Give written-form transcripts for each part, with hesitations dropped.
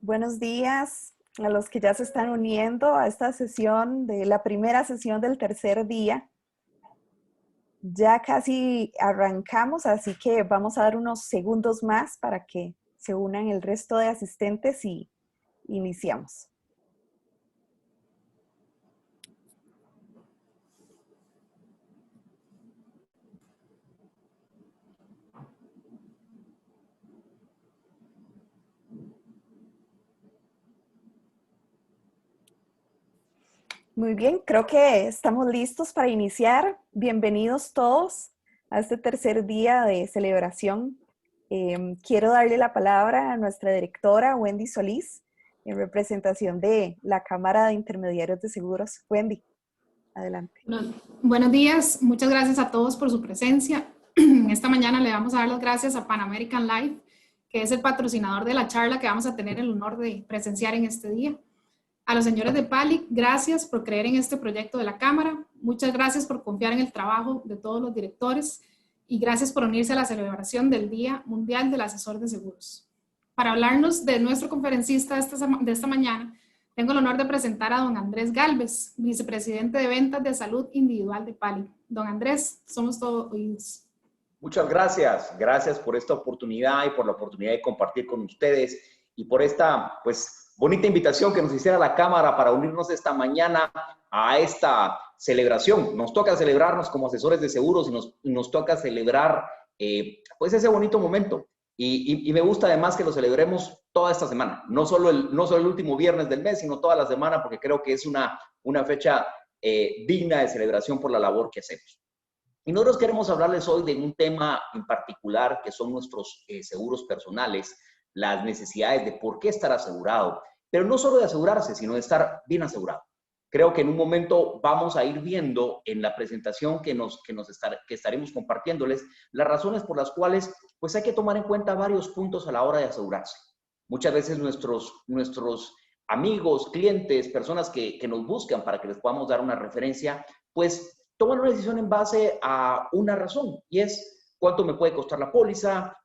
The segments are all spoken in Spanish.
Buenos días a los que ya se están uniendo a esta sesión de la primera sesión del tercer día. Ya casi arrancamos, así que vamos a dar unos segundos más para que se unan el resto de asistentes y iniciamos. Muy bien, creo que estamos listos para iniciar. Bienvenidos todos a este tercer día de celebración. Quiero darle la palabra a nuestra directora, Wendy Solís, en representación de la Cámara de Intermediarios de Seguros. Wendy, adelante. Buenos días, muchas gracias a todos por su presencia. Esta mañana le vamos a dar las gracias a Pan American Life, que es el patrocinador de la charla que vamos a tener el honor de presenciar en este día. A los señores de PALIC, gracias por creer en este proyecto de la Cámara. Muchas gracias por confiar en el trabajo de todos los directores y gracias por unirse a la celebración del Día Mundial del Asesor de Seguros. Para hablarnos de nuestro conferencista de esta mañana, tengo el honor de presentar a don Andrés Gálvez, vicepresidente de Ventas de Salud Individual de PALIC. Don Andrés, somos todos oídos. Muchas gracias. Gracias por esta oportunidad y por la oportunidad de compartir con ustedes y por esta, bonita invitación que nos hiciera la Cámara para unirnos esta mañana a esta celebración. Nos toca celebrarnos como asesores de seguros y nos toca celebrar ese bonito momento. Y me gusta además que lo celebremos toda esta semana, no solo el último viernes del mes, sino toda la semana, porque creo que es una fecha digna de celebración por la labor que hacemos. Y nosotros queremos hablarles hoy de un tema en particular que son nuestros seguros personales, las necesidades de por qué estar asegurado, pero no solo de asegurarse, sino de estar bien asegurado. Creo que en un momento vamos a ir viendo en la presentación que estaremos compartiéndoles las razones por las cuales hay que tomar en cuenta varios puntos a la hora de asegurarse. Muchas veces nuestros amigos, clientes, personas que nos buscan para que les podamos dar una referencia, toman una decisión en base a una razón y es cuánto me puede costar la póliza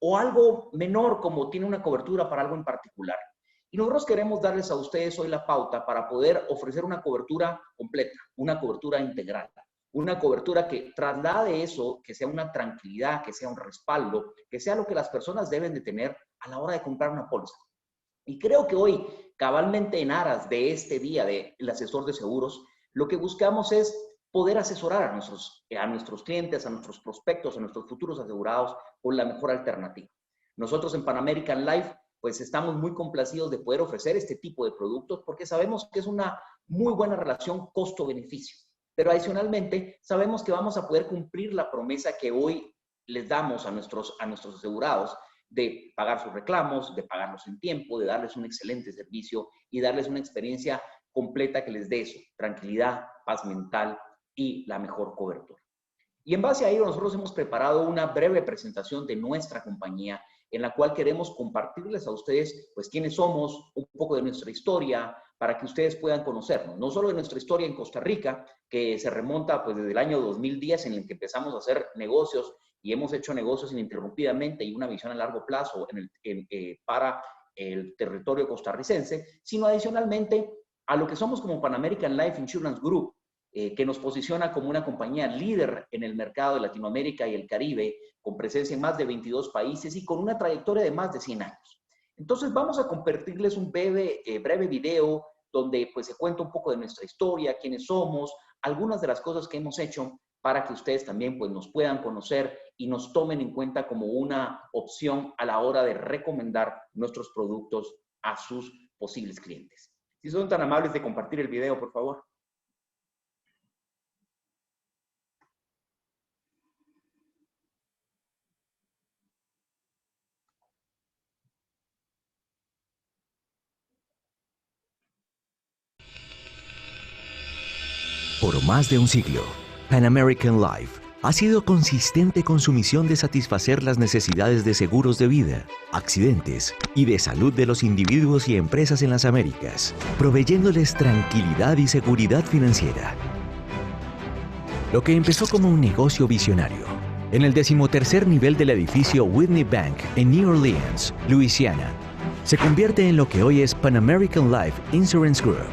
o algo menor como tiene una cobertura para algo en particular. Y nosotros queremos darles a ustedes hoy la pauta para poder ofrecer una cobertura completa, una cobertura integral, una cobertura que traslade eso, que sea una tranquilidad, que sea un respaldo, que sea lo que las personas deben de tener a la hora de comprar una póliza. Y creo que hoy, cabalmente en aras de este día del asesor de seguros, lo que buscamos es poder asesorar a nuestros clientes, a nuestros prospectos, a nuestros futuros asegurados con la mejor alternativa. Nosotros en Pan American Life estamos muy complacidos de poder ofrecer este tipo de productos porque sabemos que es una muy buena relación costo-beneficio. Pero adicionalmente sabemos que vamos a poder cumplir la promesa que hoy les damos a nuestros asegurados de pagar sus reclamos, de pagarlos en tiempo, de darles un excelente servicio y darles una experiencia completa que les dé eso, tranquilidad, paz mental y la mejor cobertura. Y en base a ello nosotros hemos preparado una breve presentación de nuestra compañía en la cual queremos compartirles a ustedes quiénes somos, un poco de nuestra historia, para que ustedes puedan conocernos. No solo de nuestra historia en Costa Rica, que se remonta desde el año 2010 en el que empezamos a hacer negocios y hemos hecho negocios ininterrumpidamente y una visión a largo plazo para el territorio costarricense, sino adicionalmente a lo que somos como Pan American Life Insurance Group, que nos posiciona como una compañía líder en el mercado de Latinoamérica y el Caribe, con presencia en más de 22 países y con una trayectoria de más de 100 años. Entonces vamos a compartirles un breve video donde se cuenta un poco de nuestra historia, quiénes somos, algunas de las cosas que hemos hecho para que ustedes también nos puedan conocer y nos tomen en cuenta como una opción a la hora de recomendar nuestros productos a sus posibles clientes. Si son tan amables de compartir el video, por favor. Por más de un siglo, Pan American Life ha sido consistente con su misión de satisfacer las necesidades de seguros de vida, accidentes y de salud de los individuos y empresas en las Américas, proveyéndoles tranquilidad y seguridad financiera. Lo que empezó como un negocio visionario en el 13º nivel del edificio Whitney Bank en New Orleans, Luisiana. Se convierte en lo que hoy es Pan American Life Insurance Group,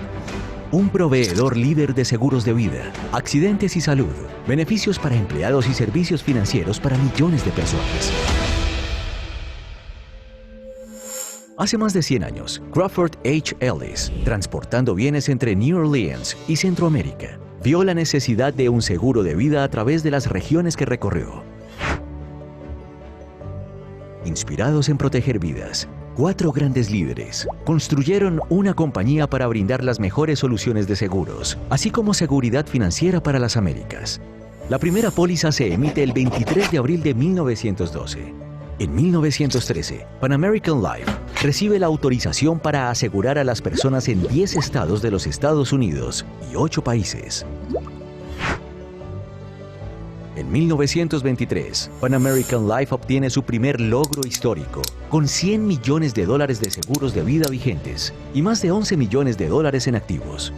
un proveedor líder de seguros de vida, accidentes y salud, beneficios para empleados y servicios financieros para millones de personas. Hace más de 100 años, Crawford H. Ellis, transportando bienes entre New Orleans y Centroamérica, vio la necesidad de un seguro de vida a través de las regiones que recorrió. Inspirados en proteger vidas, 4 grandes líderes construyeron una compañía para brindar las mejores soluciones de seguros, así como seguridad financiera para las Américas. La primera póliza se emite el 23 de abril de 1912. En 1913, Pan American Life recibe la autorización para asegurar a las personas en 10 estados de los Estados Unidos y 8 países. En 1923, Pan American Life obtiene su primer logro histórico, con $100 millones de seguros de vida vigentes y más de $11 millones en activos,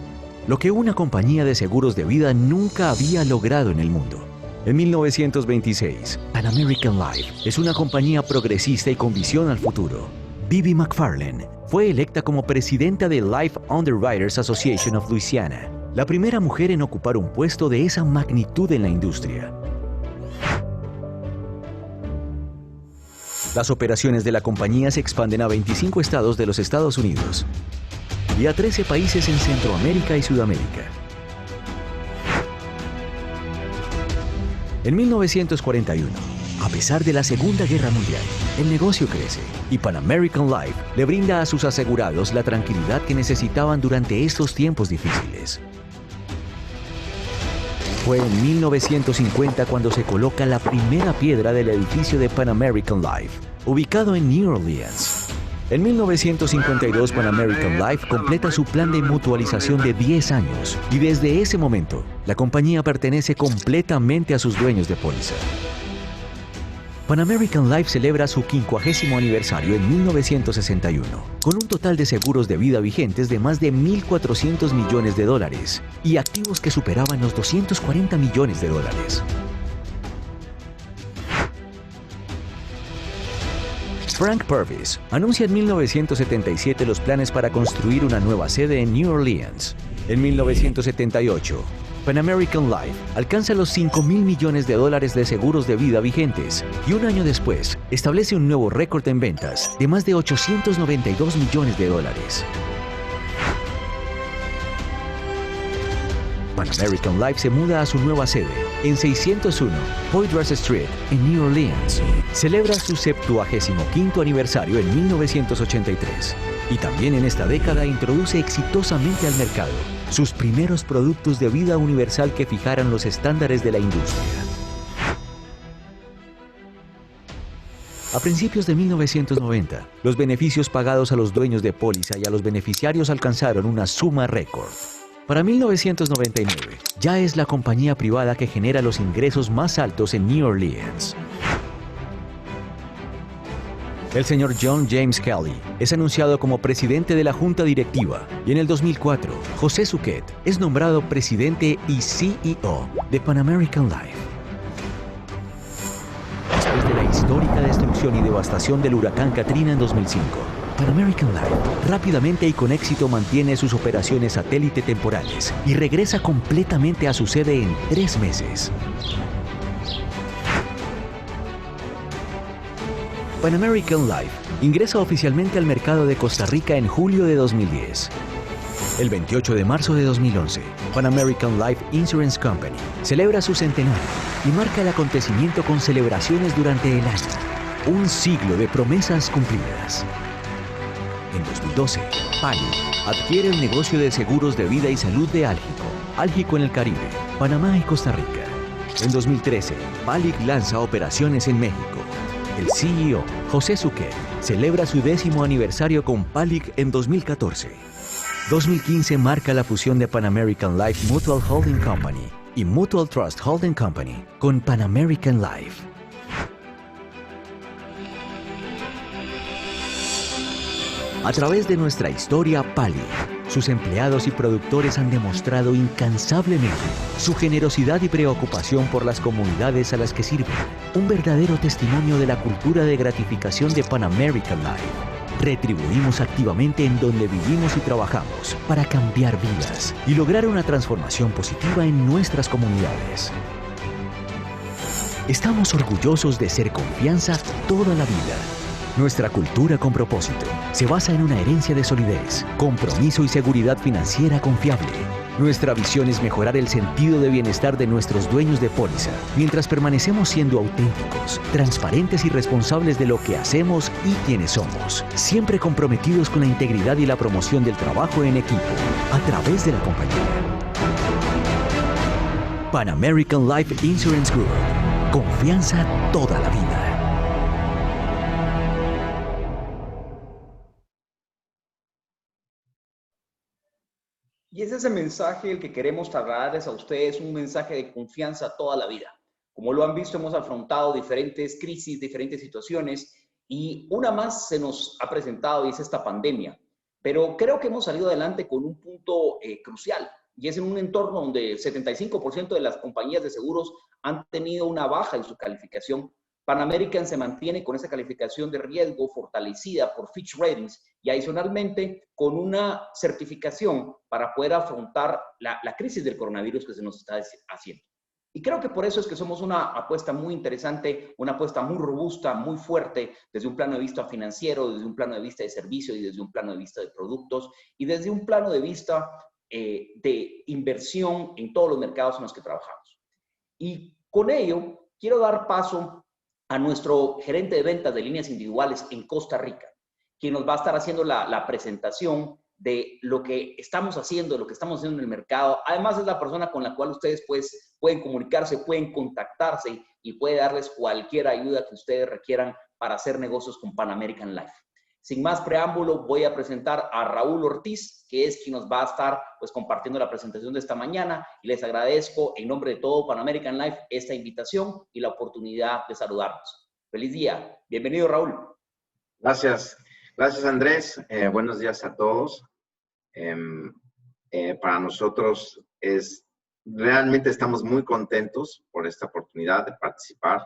lo que una compañía de seguros de vida nunca había logrado en el mundo. En 1926, Pan American Life es una compañía progresista y con visión al futuro. Bibi McFarlane fue electa como presidenta de Life Underwriters Association of Louisiana, la primera mujer en ocupar un puesto de esa magnitud en la industria. Las operaciones de la compañía se expanden a 25 estados de los Estados Unidos y a 13 países en Centroamérica y Sudamérica. En 1941, a pesar de la Segunda Guerra Mundial, el negocio crece y Pan American Life le brinda a sus asegurados la tranquilidad que necesitaban durante estos tiempos difíciles. Fue en 1950 cuando se coloca la primera piedra del edificio de Pan American Life, ubicado en New Orleans. En 1952, Pan American Life completa su plan de mutualización de 10 años y desde ese momento, la compañía pertenece completamente a sus dueños de póliza. Pan American Life celebra su 50º aniversario en 1961, con un total de seguros de vida vigentes de más de $1.400 millones y activos que superaban los $240 millones. Frank Purvis anuncia en 1977 los planes para construir una nueva sede en New Orleans. En 1978, Pan American Life alcanza los $5.000 millones de seguros de vida vigentes y un año después establece un nuevo récord en ventas de más de $892 millones. Pan American Life se muda a su nueva sede en 601 Poydras Street en New Orleans. Celebra su 75º aniversario en 1983 y también en esta década introduce exitosamente al mercado sus primeros productos de vida universal que fijaran los estándares de la industria. A principios de 1990, los beneficios pagados a los dueños de póliza y a los beneficiarios alcanzaron una suma récord. Para 1999, ya es la compañía privada que genera los ingresos más altos en New Orleans. El señor John James Kelly es anunciado como presidente de la junta directiva y en el 2004, José Suquet es nombrado presidente y CEO de Pan American Life. Después de la histórica destrucción y devastación del huracán Katrina en 2005, Pan American Life rápidamente y con éxito mantiene sus operaciones satélite temporales y regresa completamente a su sede en 3 meses. Pan American Life ingresa oficialmente al mercado de Costa Rica en julio de 2010. El 28 de marzo de 2011, Pan American Life Insurance Company celebra su centenario y marca el acontecimiento con celebraciones durante el año. Un siglo de promesas cumplidas. En 2012, PALIC adquiere el negocio de seguros de vida y salud de Álgico en el Caribe, Panamá y Costa Rica. En 2013, PALIC lanza operaciones en México. El CEO, José Suquet, celebra su 10º aniversario con PALIC en 2014. 2015 marca la fusión de Pan American Life Mutual Holding Company y Mutual Trust Holding Company con Pan American Life. A través de nuestra historia PALIC, Sus empleados y productores han demostrado incansablemente su generosidad y preocupación por las comunidades a las que sirven. Un verdadero testimonio de la cultura de gratificación de Pan American Life. Retribuimos activamente en donde vivimos y trabajamos para cambiar vidas y lograr una transformación positiva en nuestras comunidades. Estamos orgullosos de ser confianza toda la vida. Nuestra cultura con propósito se basa en una herencia de solidez, compromiso y seguridad financiera confiable. Nuestra visión es mejorar el sentido de bienestar de nuestros dueños de póliza, mientras permanecemos siendo auténticos, transparentes y responsables de lo que hacemos y quienes somos, siempre comprometidos con la integridad y la promoción del trabajo en equipo, a través de la compañía. Pan American Life Insurance Group. Confianza toda la vida. Y es ese mensaje el que queremos trasladarles a ustedes, un mensaje de confianza toda la vida. Como lo han visto, hemos afrontado diferentes crisis, diferentes situaciones, y una más se nos ha presentado y es esta pandemia. Pero creo que hemos salido adelante con un punto crucial, y es en un entorno donde el 75% de las compañías de seguros han tenido una baja en su calificación. Pan American se mantiene con esa calificación de riesgo fortalecida por Fitch Ratings y adicionalmente con una certificación para poder afrontar la crisis del coronavirus que se nos está haciendo. Y creo que por eso es que somos una apuesta muy interesante, una apuesta muy robusta, muy fuerte, desde un plano de vista financiero, desde un plano de vista de servicio y desde un plano de vista de productos y desde un plano de vista de inversión en todos los mercados en los que trabajamos. Y con ello, quiero dar paso a nuestro gerente de ventas de líneas individuales en Costa Rica, quien nos va a estar haciendo la presentación de lo que estamos haciendo, de lo que estamos haciendo en el mercado. Además, es la persona con la cual ustedes pues, pueden comunicarse, pueden contactarse y puede darles cualquier ayuda que ustedes requieran para hacer negocios con Pan American Life. Sin más preámbulo, voy a presentar a Raúl Ortiz, que es quien nos va a estar pues, compartiendo la presentación de esta mañana. Y les agradezco en nombre de todo Pan American Life esta invitación y la oportunidad de saludarnos. ¡Feliz día! Bienvenido, Raúl. Gracias. Gracias, Andrés. Buenos días a todos. Para nosotros realmente estamos muy contentos por esta oportunidad de participar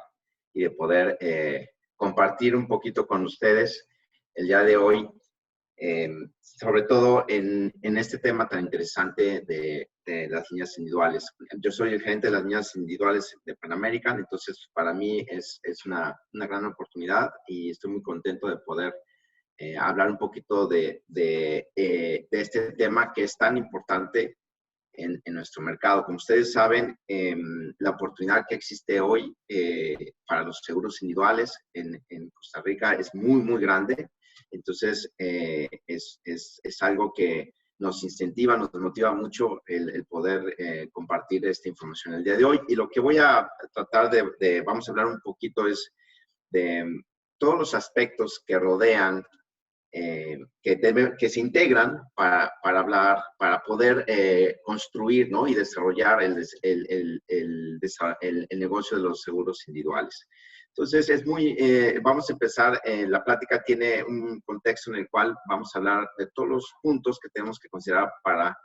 y de poder compartir un poquito con ustedes el día de hoy, sobre todo en este tema tan interesante de las líneas individuales. Yo soy el gerente de las líneas individuales de Pan American, entonces para mí es una gran oportunidad y estoy muy contento de poder hablar un poquito de este tema que es tan importante en nuestro mercado. Como ustedes saben, la oportunidad que existe hoy para los seguros individuales en Costa Rica es muy, muy grande. Entonces, es algo que nos incentiva, nos motiva mucho el poder compartir esta información el día de hoy. Y lo que voy a tratar vamos a hablar un poquito es de todos los aspectos que rodean, que se integran para poder construir, ¿no? Y desarrollar el negocio de los seguros individuales. Entonces, vamos a empezar, la plática tiene un contexto en el cual vamos a hablar de todos los puntos que tenemos que considerar para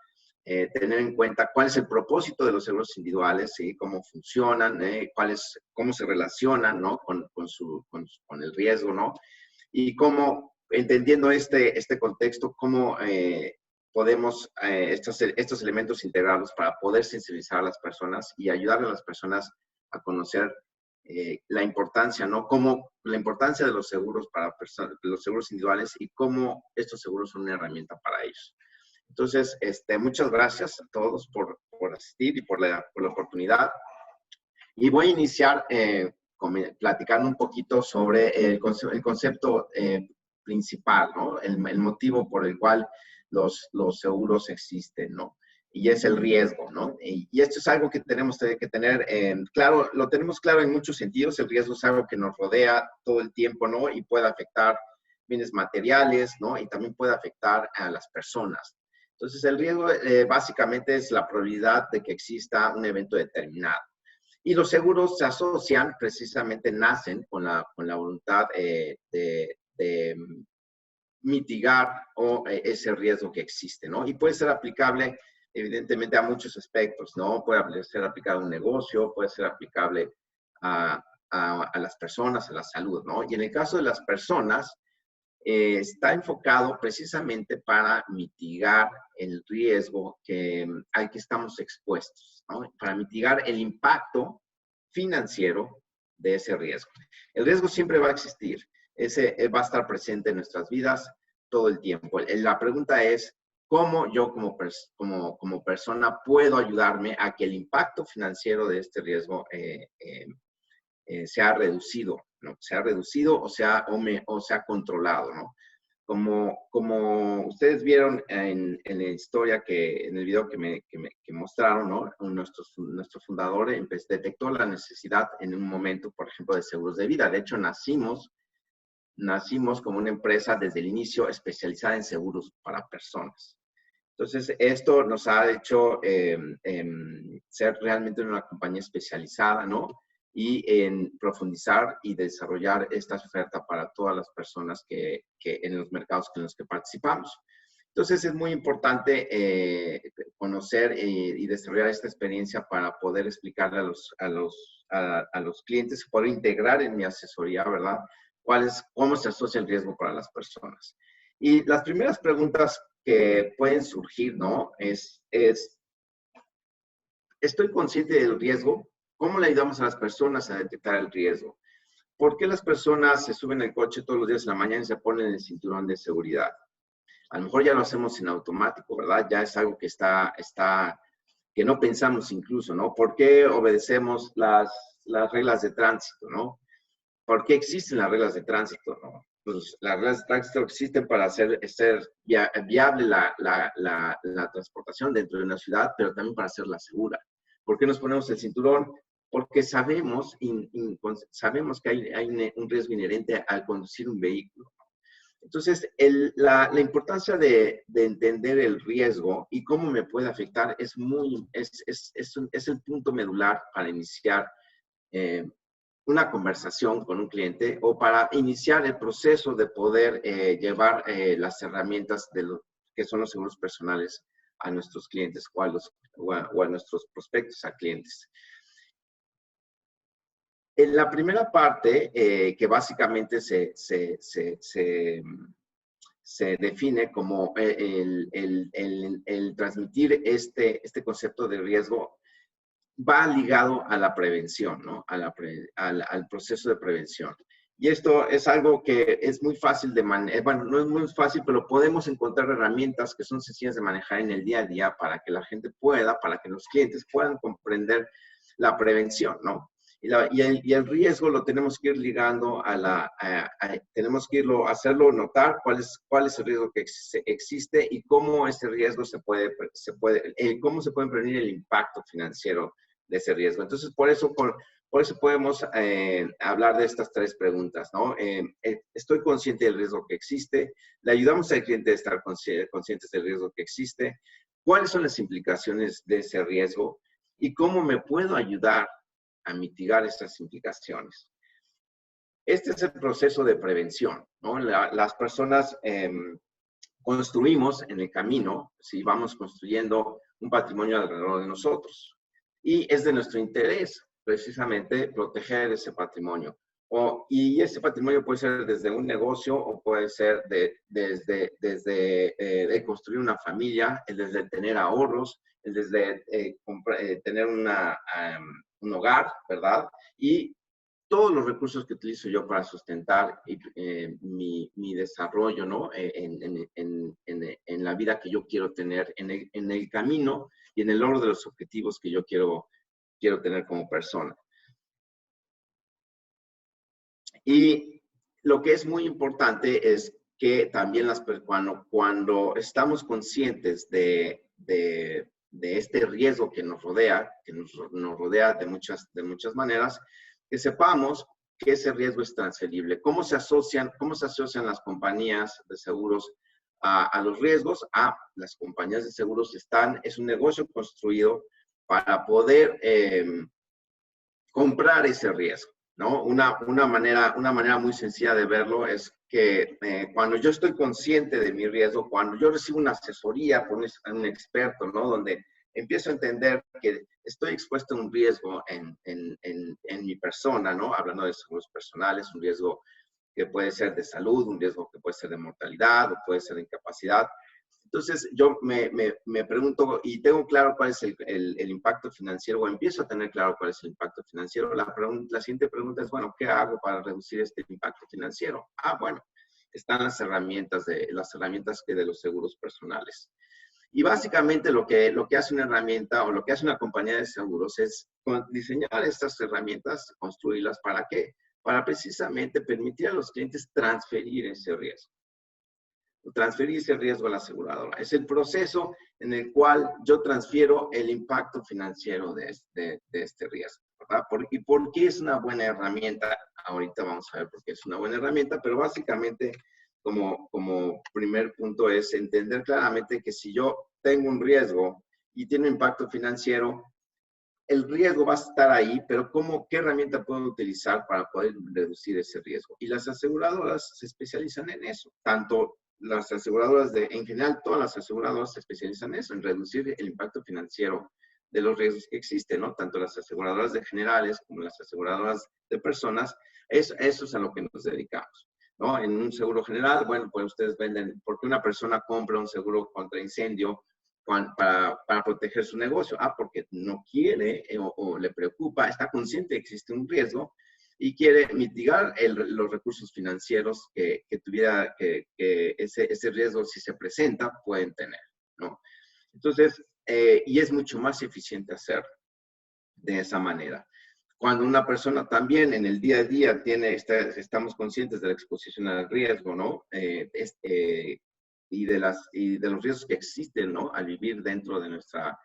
tener en cuenta cuál es el propósito de los seguros individuales, ¿sí? Cómo funcionan, cómo se relacionan, ¿no? con el riesgo, ¿no? Y cómo, entendiendo este contexto, cómo podemos estos elementos integrarlos para poder sensibilizar a las personas y ayudar a las personas a conocer la importancia, ¿no? La importancia de los seguros los seguros individuales y cómo estos seguros son una herramienta para ellos. Entonces, muchas gracias a todos por asistir y por la oportunidad. Y voy a iniciar platicando un poquito sobre el concepto principal, ¿no? El motivo por el cual los seguros existen, ¿no? Y es el riesgo, ¿no? Y esto es algo que tenemos que tener claro, lo tenemos claro en muchos sentidos. El riesgo es algo que nos rodea todo el tiempo, ¿no? Y puede afectar bienes materiales, ¿no? Y también puede afectar a las personas. Entonces, el riesgo básicamente es la probabilidad de que exista un evento determinado. Y los seguros se asocian, precisamente nacen con la voluntad de mitigar ese riesgo que existe, ¿no? Y puede ser aplicable, evidentemente, a muchos aspectos, ¿no? Puede ser aplicable a un negocio, puede ser aplicable a las personas, a la salud, ¿no? Y en el caso de las personas, está enfocado precisamente para mitigar el riesgo al que estamos expuestos, ¿no? Para mitigar el impacto financiero de ese riesgo. El riesgo siempre va a existir, ese va a estar presente en nuestras vidas todo el tiempo. La pregunta es, ¿cómo yo como persona puedo ayudarme a que el impacto financiero de este riesgo sea reducido, ¿no? Sea reducido o sea controlado, ¿no? Como ustedes vieron en la historia, en el video que mostraron, ¿no? Nuestro fundador detectó la necesidad en un momento, por ejemplo, de seguros de vida. De hecho, nacimos como una empresa desde el inicio especializada en seguros para personas. Entonces, esto nos ha hecho ser realmente una compañía especializada, ¿no? Y en profundizar y desarrollar esta oferta para todas las personas que en los mercados en los que participamos. Entonces, es muy importante conocer y desarrollar esta experiencia para poder explicarle a los clientes, poder integrar en mi asesoría, ¿verdad? Cómo se asocia el riesgo para las personas. Y las primeras preguntas que pueden surgir, ¿no? ¿Estoy consciente del riesgo? ¿Cómo le ayudamos a las personas a detectar el riesgo? ¿Por qué las personas se suben al coche todos los días en la mañana y se ponen el cinturón de seguridad? A lo mejor ya lo hacemos en automático, ¿verdad? Ya es algo que que no pensamos incluso, ¿no? ¿Por qué obedecemos las reglas de tránsito, ¿no? ¿Por qué existen las reglas de tránsito, no? Pues las reglas de tránsito existen para hacer viable la transportación dentro de una ciudad, pero también para hacerla segura. ¿Por qué nos ponemos el cinturón? Porque sabemos que hay un riesgo inherente al conducir un vehículo. Entonces, la importancia de entender el riesgo y cómo me puede afectar es el punto medular para iniciar una conversación con un cliente o para iniciar el proceso de poder llevar las herramientas que son los seguros personales a nuestros clientes o a nuestros prospectos a clientes. En la primera parte, que básicamente se define como el transmitir este concepto de riesgo, va ligado a la prevención, ¿no? Al proceso de prevención. Y esto es algo que es muy fácil de manejar. Bueno, no es muy fácil, pero podemos encontrar herramientas que son sencillas de manejar en el día a día para que la gente para que los clientes puedan comprender la prevención, ¿no? Y el riesgo lo tenemos que ir ligando tenemos que hacerlo notar cuál es el riesgo que existe y cómo ese riesgo cómo se puede prevenir el impacto financiero de ese riesgo. Entonces, por eso podemos hablar de estas tres preguntas, ¿no? ¿Estoy consciente del riesgo que existe? ¿Le ayudamos al cliente a estar conscientes del riesgo que existe? ¿Cuáles son las implicaciones de ese riesgo? ¿Y cómo me puedo ayudar a mitigar estas implicaciones? Este es el proceso de prevención, ¿no? Las personas construimos en el camino, ¿sí? Vamos construyendo un patrimonio alrededor de nosotros. Y es de nuestro interés, precisamente, proteger ese patrimonio. Y ese patrimonio puede ser desde un negocio o puede ser desde construir una familia, desde tener ahorros, desde tener un hogar, ¿verdad? Y todos los recursos que utilizo yo para sustentar mi desarrollo, ¿no? En la vida que yo quiero tener, en el camino y en el logro de los objetivos que yo quiero tener como persona. Y lo que es muy importante es que también cuando estamos conscientes de este riesgo que nos rodea de muchas maneras, que sepamos que ese riesgo es transferible. ¿Cómo se asocian las compañías de seguros a los riesgos? Las compañías de seguros es un negocio construido para poder comprar ese riesgo. ¿no? Una manera muy sencilla de verlo es que cuando yo estoy consciente de mi riesgo, cuando yo recibo una asesoría por un experto, ¿no? Donde empiezo a entender que estoy expuesto a un riesgo en mi persona, ¿no? Hablando de seguros personales, un riesgo que puede ser de salud, un riesgo que puede ser de mortalidad o puede ser de incapacidad. Entonces, yo me pregunto y tengo claro cuál es el impacto financiero, o empiezo a tener claro cuál es el impacto financiero. La siguiente pregunta es, bueno, ¿qué hago para reducir este impacto financiero? Bueno, están las herramientas que de los seguros personales. Y básicamente lo que hace una herramienta o lo que hace una compañía de seguros es diseñar estas herramientas, construirlas, ¿para qué? Para precisamente permitir a los clientes transferir ese riesgo a la aseguradora. Es el proceso en el cual yo transfiero el impacto financiero de este riesgo, ¿verdad? ¿Y por qué es una buena herramienta? Ahorita vamos a ver por qué es una buena herramienta, pero básicamente como primer punto es entender claramente que si yo tengo un riesgo y tiene un impacto financiero, el riesgo va a estar ahí, pero ¿qué herramienta puedo utilizar para poder reducir ese riesgo? Y las aseguradoras se especializan en eso, tanto las aseguradoras en general, todas las aseguradoras se especializan en eso, en reducir el impacto financiero de los riesgos que existen, ¿no? Tanto las aseguradoras de generales como las aseguradoras de personas, eso es a lo que nos dedicamos, ¿no? En un seguro general, bueno, pues ustedes venden, porque una persona compra un seguro contra incendio para proteger su negocio, porque no quiere o le preocupa, está consciente de que existe un riesgo, y quiere mitigar los recursos financieros que ese riesgo, si se presenta, pueden tener, ¿no? Entonces, y es mucho más eficiente hacerlo de esa manera. Cuando una persona también en el día a día estamos conscientes de la exposición al riesgo, ¿no? Y de los riesgos que existen, ¿no? Al vivir dentro de nuestra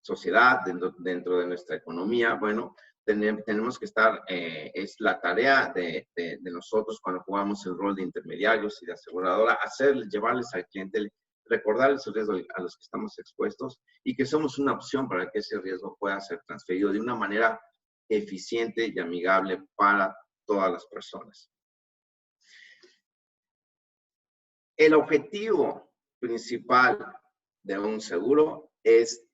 sociedad, dentro de nuestra economía, bueno, tenemos que estar, es la tarea de nosotros cuando jugamos el rol de intermediarios y de aseguradora, llevarles al cliente, recordarles el riesgo a los que estamos expuestos y que somos una opción para que ese riesgo pueda ser transferido de una manera eficiente y amigable para todas las personas. El objetivo principal de un seguro es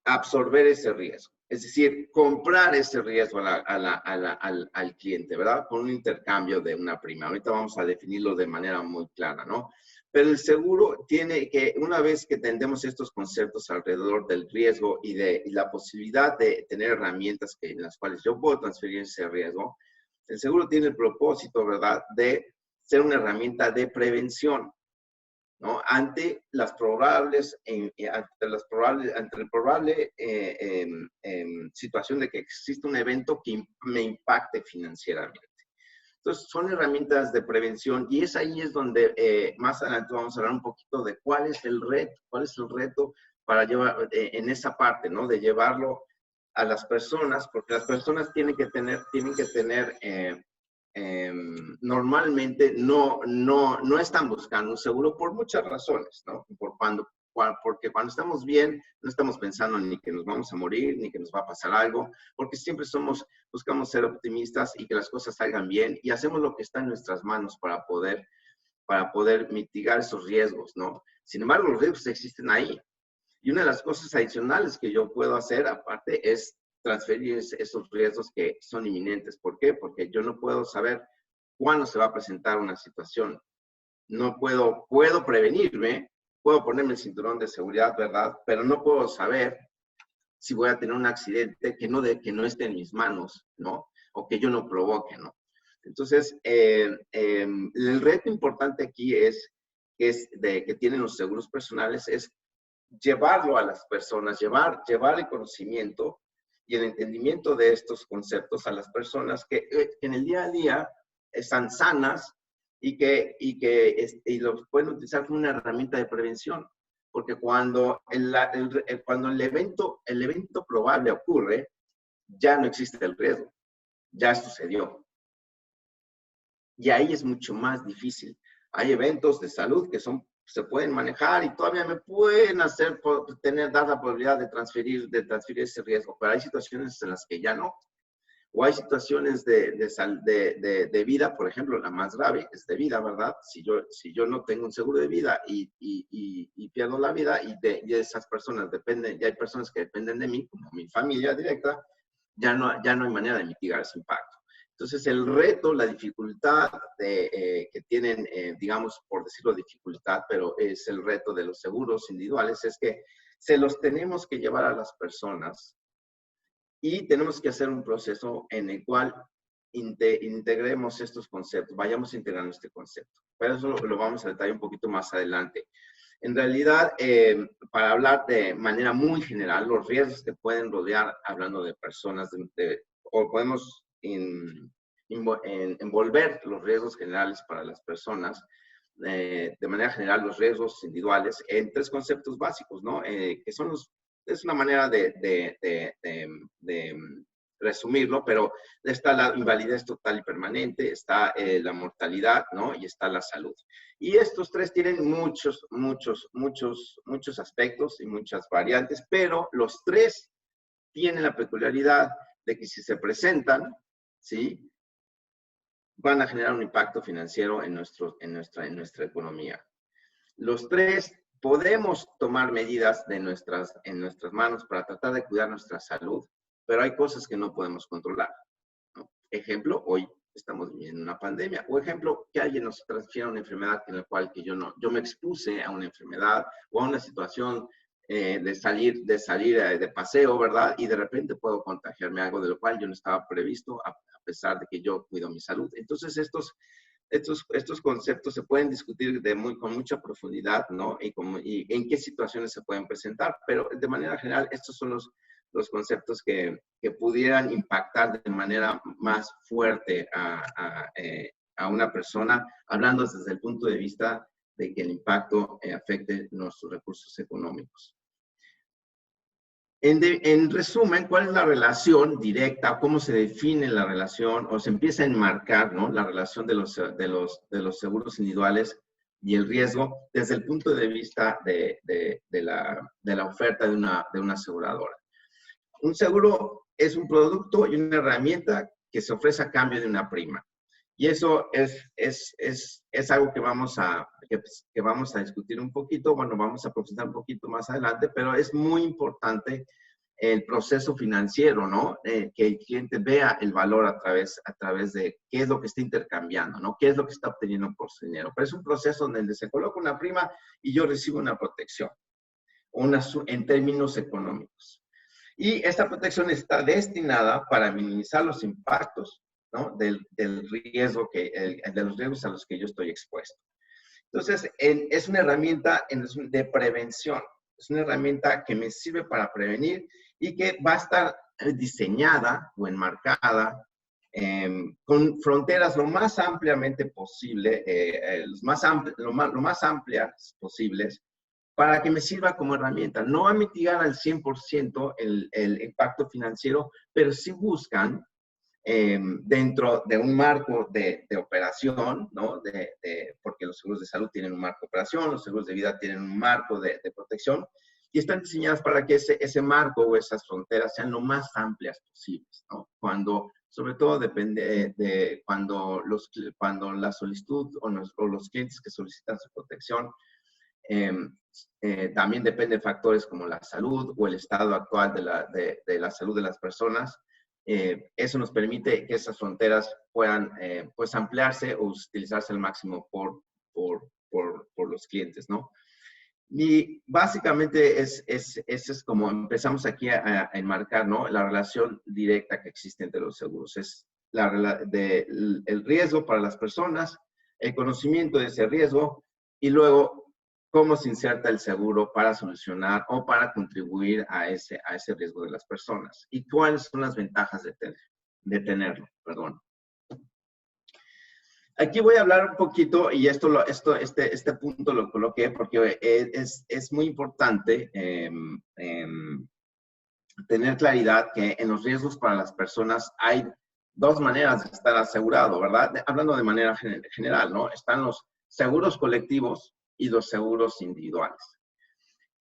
absorber ese riesgo, es decir, comprar ese riesgo al cliente, ¿verdad? Con un intercambio de una prima. Ahorita vamos a definirlo de manera muy clara, ¿no? Pero el seguro tiene que, una vez que entendemos estos conceptos alrededor del riesgo y la posibilidad de tener herramientas en las cuales yo puedo transferir ese riesgo, el seguro tiene el propósito, ¿verdad?, de ser una herramienta de prevención, ¿no? Ante la probable situación de que existe un evento que me impacte financieramente. Entonces, son herramientas de prevención y ahí es donde más adelante vamos a hablar un poquito de cuál es el reto para llevar en esa parte, ¿no? De llevarlo a las personas, porque las personas tienen que tener normalmente no están buscando un seguro por muchas razones, ¿no? Porque cuando estamos bien, no estamos pensando ni que nos vamos a morir, ni que nos va a pasar algo, porque siempre buscamos ser optimistas y que las cosas salgan bien y hacemos lo que está en nuestras manos para poder mitigar esos riesgos, ¿no? Sin embargo, los riesgos existen ahí. Y una de las cosas adicionales que yo puedo hacer, aparte, es transferir esos riesgos que son inminentes. ¿Por qué? Porque yo no puedo saber cuándo se va a presentar una situación. No puedo prevenirme, puedo ponerme el cinturón de seguridad, ¿verdad? Pero no puedo saber si voy a tener un accidente que no esté en mis manos, ¿no? O que yo no provoque, ¿no? Entonces, el reto importante aquí que tienen los seguros personales es llevarlo a las personas, llevar el conocimiento y el entendimiento de estos conceptos a las personas que en el día a día están sanas y los pueden utilizar como una herramienta de prevención. Porque cuando el evento probable ocurre, ya no existe el riesgo, ya sucedió. Y ahí es mucho más difícil. Hay eventos de salud que se pueden manejar y todavía me pueden dar la probabilidad de transferir ese riesgo, pero hay situaciones en las que ya no. O hay situaciones de vida, por ejemplo, la más grave es de vida, ¿verdad? Si yo no tengo un seguro de vida y pierdo la vida y de esas personas dependen, ya hay personas que dependen de mí, como mi familia directa, ya no hay manera de mitigar ese impacto. Entonces, el reto, la dificultad que tienen, digamos, por decirlo dificultad, pero es el reto de los seguros individuales, es que se los tenemos que llevar a las personas y tenemos que hacer un proceso en el cual integremos estos conceptos, vayamos integrando este concepto. Pero eso lo vamos a detallar un poquito más adelante. En realidad, para hablar de manera muy general, los riesgos que pueden rodear, hablando de personas, o podemos envolver los riesgos generales para las personas, de manera general, los riesgos individuales, en 3 conceptos básicos, ¿no? Que son es una manera de resumirlo, pero está la invalidez total y permanente, está la mortalidad, ¿no? Y está la salud. Y estos 3 tienen muchos aspectos y muchas variantes, pero los 3 tienen la peculiaridad de que si se presentan, ¿sí?, van a generar un impacto financiero en nuestra economía. Los 3 podemos tomar medidas en nuestras manos para tratar de cuidar nuestra salud, pero hay cosas que no podemos controlar, ¿no? Ejemplo, hoy estamos viviendo una pandemia. O ejemplo, que alguien nos transfiera una enfermedad en la cual yo me expuse a una enfermedad o a una situación de salir de paseo, ¿verdad? Y de repente puedo contagiarme algo de lo cual yo no estaba previsto, a pesar de que yo cuido mi salud. Entonces, estos conceptos se pueden discutir con mucha profundidad, ¿no? Y en qué situaciones se pueden presentar, pero de manera general, estos son los conceptos que pudieran impactar de manera más fuerte a una persona, hablando desde el punto de vista de que el impacto afecte nuestros recursos económicos. En resumen, ¿cuál es la relación directa? ¿Cómo se define la relación o se empieza a enmarcar, ¿no?, la relación de los seguros individuales y el riesgo desde el punto de vista de la oferta de una aseguradora? Un seguro es un producto y una herramienta que se ofrece a cambio de una prima. Y eso es algo que vamos a discutir un poquito, bueno, vamos a profundizar un poquito más adelante, pero es muy importante el proceso financiero, ¿no? Que el cliente vea el valor a través de qué es lo que está intercambiando, ¿no? Qué es lo que está obteniendo por su dinero. Pero es un proceso donde se coloca una prima y yo recibo una protección, en términos económicos. Y esta protección está destinada para minimizar los impactos, ¿no?, de los riesgos a los que yo estoy expuesto. Entonces, es una herramienta de prevención. Es una herramienta que me sirve para prevenir y que va a estar diseñada o enmarcada con fronteras lo más ampliamente posible, lo más amplias posibles, para que me sirva como herramienta. No va a mitigar al 100% el impacto financiero, pero sí buscan dentro de un marco de operación, ¿no? Porque los seguros de salud tienen un marco de operación, los seguros de vida tienen un marco de protección, y están diseñadas para que ese marco o esas fronteras sean lo más amplias posibles, ¿no? Sobre todo depende de cuando la solicitud o los clientes que solicitan su protección, también depende de factores como la salud o el estado actual de la salud de las personas. Eso nos permite que esas fronteras puedan pues ampliarse o utilizarse al máximo por los clientes, ¿no? Y básicamente es como empezamos aquí a enmarcar, ¿no?, la relación directa que existe entre los seguros. Es el riesgo para las personas, el conocimiento de ese riesgo y luego cómo se inserta el seguro para solucionar o para contribuir a ese riesgo de las personas. Y cuáles son las ventajas de tenerlo, perdón. Aquí voy a hablar un poquito, y este punto lo coloqué porque es muy importante tener claridad que en los riesgos para las personas hay 2 maneras de estar asegurado, ¿verdad? Hablando de manera general, ¿no? Están los seguros colectivos y los seguros individuales.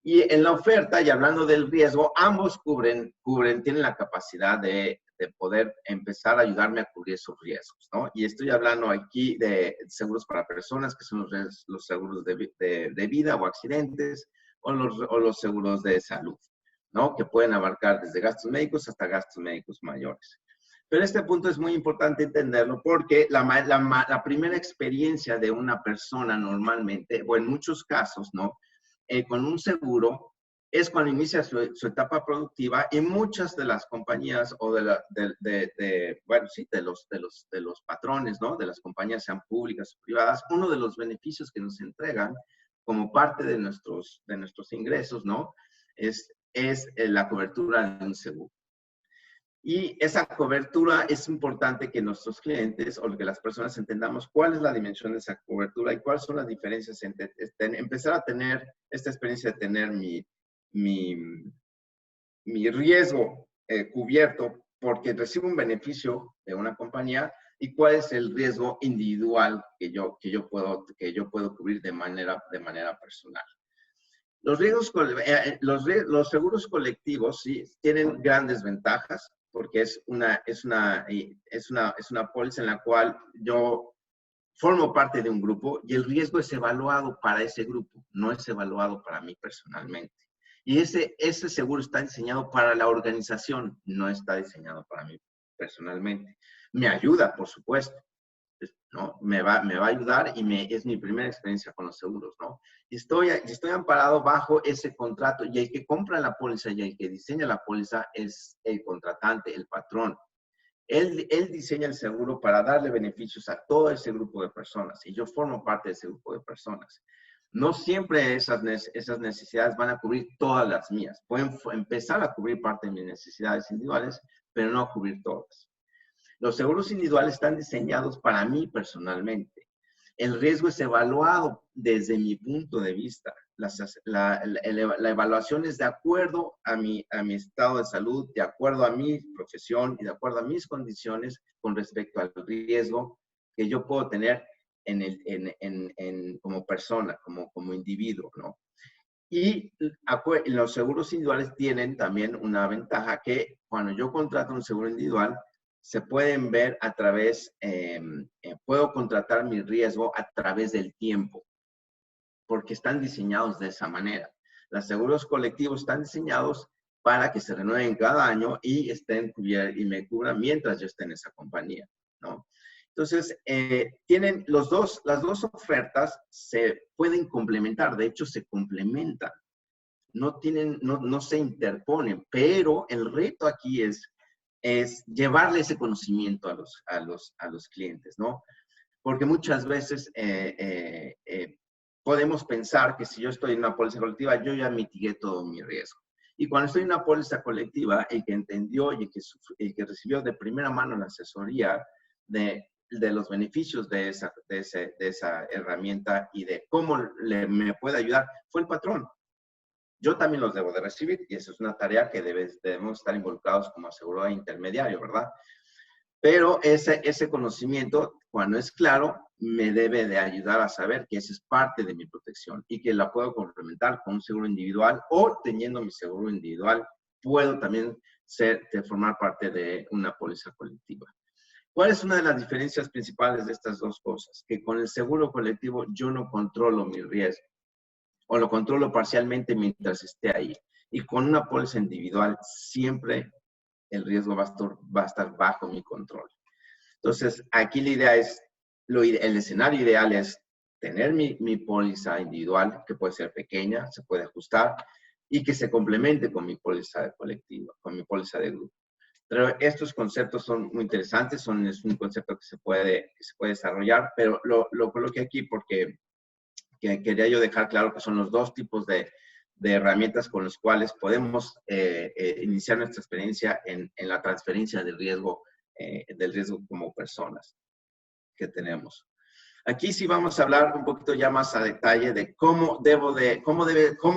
Y en la oferta, y hablando del riesgo, ambos tienen la capacidad de poder empezar a ayudarme a cubrir esos riesgos, ¿no? Y estoy hablando aquí de seguros para personas, que son los seguros de vida o accidentes, o los seguros de salud, ¿no? Que pueden abarcar desde gastos médicos hasta gastos médicos mayores. Pero este punto es muy importante entenderlo porque la primera experiencia de una persona normalmente, o en muchos casos, ¿no? Con un seguro es cuando inicia su etapa productiva, y muchas de las compañías o de los patrones, ¿no? De las compañías, sean públicas o privadas, uno de los beneficios que nos entregan como parte de nuestros ingresos, ¿no? Es la cobertura de un seguro. Y esa cobertura es importante que nuestros clientes o que las personas entendamos cuál es la dimensión de esa cobertura y cuáles son las diferencias entre empezar a tener esta experiencia de tener mi riesgo cubierto porque recibo un beneficio de una compañía, y cuál es el riesgo individual que yo puedo cubrir de manera personal. Los seguros colectivos sí tienen grandes ventajas porque es una póliza en la cual yo formo parte de un grupo y el riesgo es evaluado para ese grupo, no es evaluado para mí personalmente. Y ese seguro está diseñado para la organización, no está diseñado para mí personalmente. Me ayuda, por supuesto, ¿no? Me va a ayudar y es mi primera experiencia con los seguros, ¿no? Y estoy amparado bajo ese contrato, y el que compra la póliza y el que diseña la póliza es el contratante, el patrón. Él diseña el seguro para darle beneficios a todo ese grupo de personas, y yo formo parte de ese grupo de personas. No siempre esas necesidades van a cubrir todas las mías. Pueden empezar a cubrir parte de mis necesidades individuales, pero no cubrir todas. Los seguros individuales están diseñados para mí personalmente. El riesgo es evaluado desde mi punto de vista. La evaluación es de acuerdo a mi estado de salud, de acuerdo a mi profesión y de acuerdo a mis condiciones con respecto al riesgo que yo puedo tener como persona, como individuo, ¿no? Y los seguros individuales tienen también una ventaja, que cuando yo contrato un seguro individual, se pueden ver a través, puedo contratar mi riesgo a través del tiempo, porque están diseñados de esa manera. Los seguros colectivos están diseñados para que se renueven cada año y me cubran mientras yo esté en esa compañía, ¿no? Entonces, tienen las dos ofertas se pueden complementar, de hecho se complementan, no se interponen, pero el reto aquí es llevarle ese conocimiento a los clientes, ¿no? Porque muchas veces podemos pensar que si yo estoy en una póliza colectiva, yo ya mitigué todo mi riesgo. Y cuando estoy en una póliza colectiva, el que entendió y el que recibió de primera mano la asesoría de los beneficios de esa herramienta y de cómo me puede ayudar, fue el patrón. Yo también los debo de recibir, y eso es una tarea que debemos estar involucrados como asegurador intermediario, ¿verdad? Pero ese conocimiento, cuando es claro, me debe de ayudar a saber que esa es parte de mi protección y que la puedo complementar con un seguro individual, o teniendo mi seguro individual, puedo también formar parte de una póliza colectiva. ¿Cuál es una de las diferencias principales de estas dos cosas? Que con el seguro colectivo yo no controlo mi riesgo, o lo controlo parcialmente mientras esté ahí. Y con una póliza individual siempre el riesgo va a estar bajo mi control. Entonces, aquí la idea es, el escenario ideal es tener mi póliza individual, que puede ser pequeña, se puede ajustar, y que se complemente con mi póliza colectiva, con mi póliza de grupo. Pero estos conceptos son muy interesantes, es un concepto que se puede desarrollar, pero lo coloqué aquí porque quería yo dejar claro que son los dos tipos de herramientas con las cuales podemos iniciar nuestra experiencia en la transferencia del riesgo como personas que tenemos. Aquí sí vamos a hablar un poquito ya más a detalle de cómo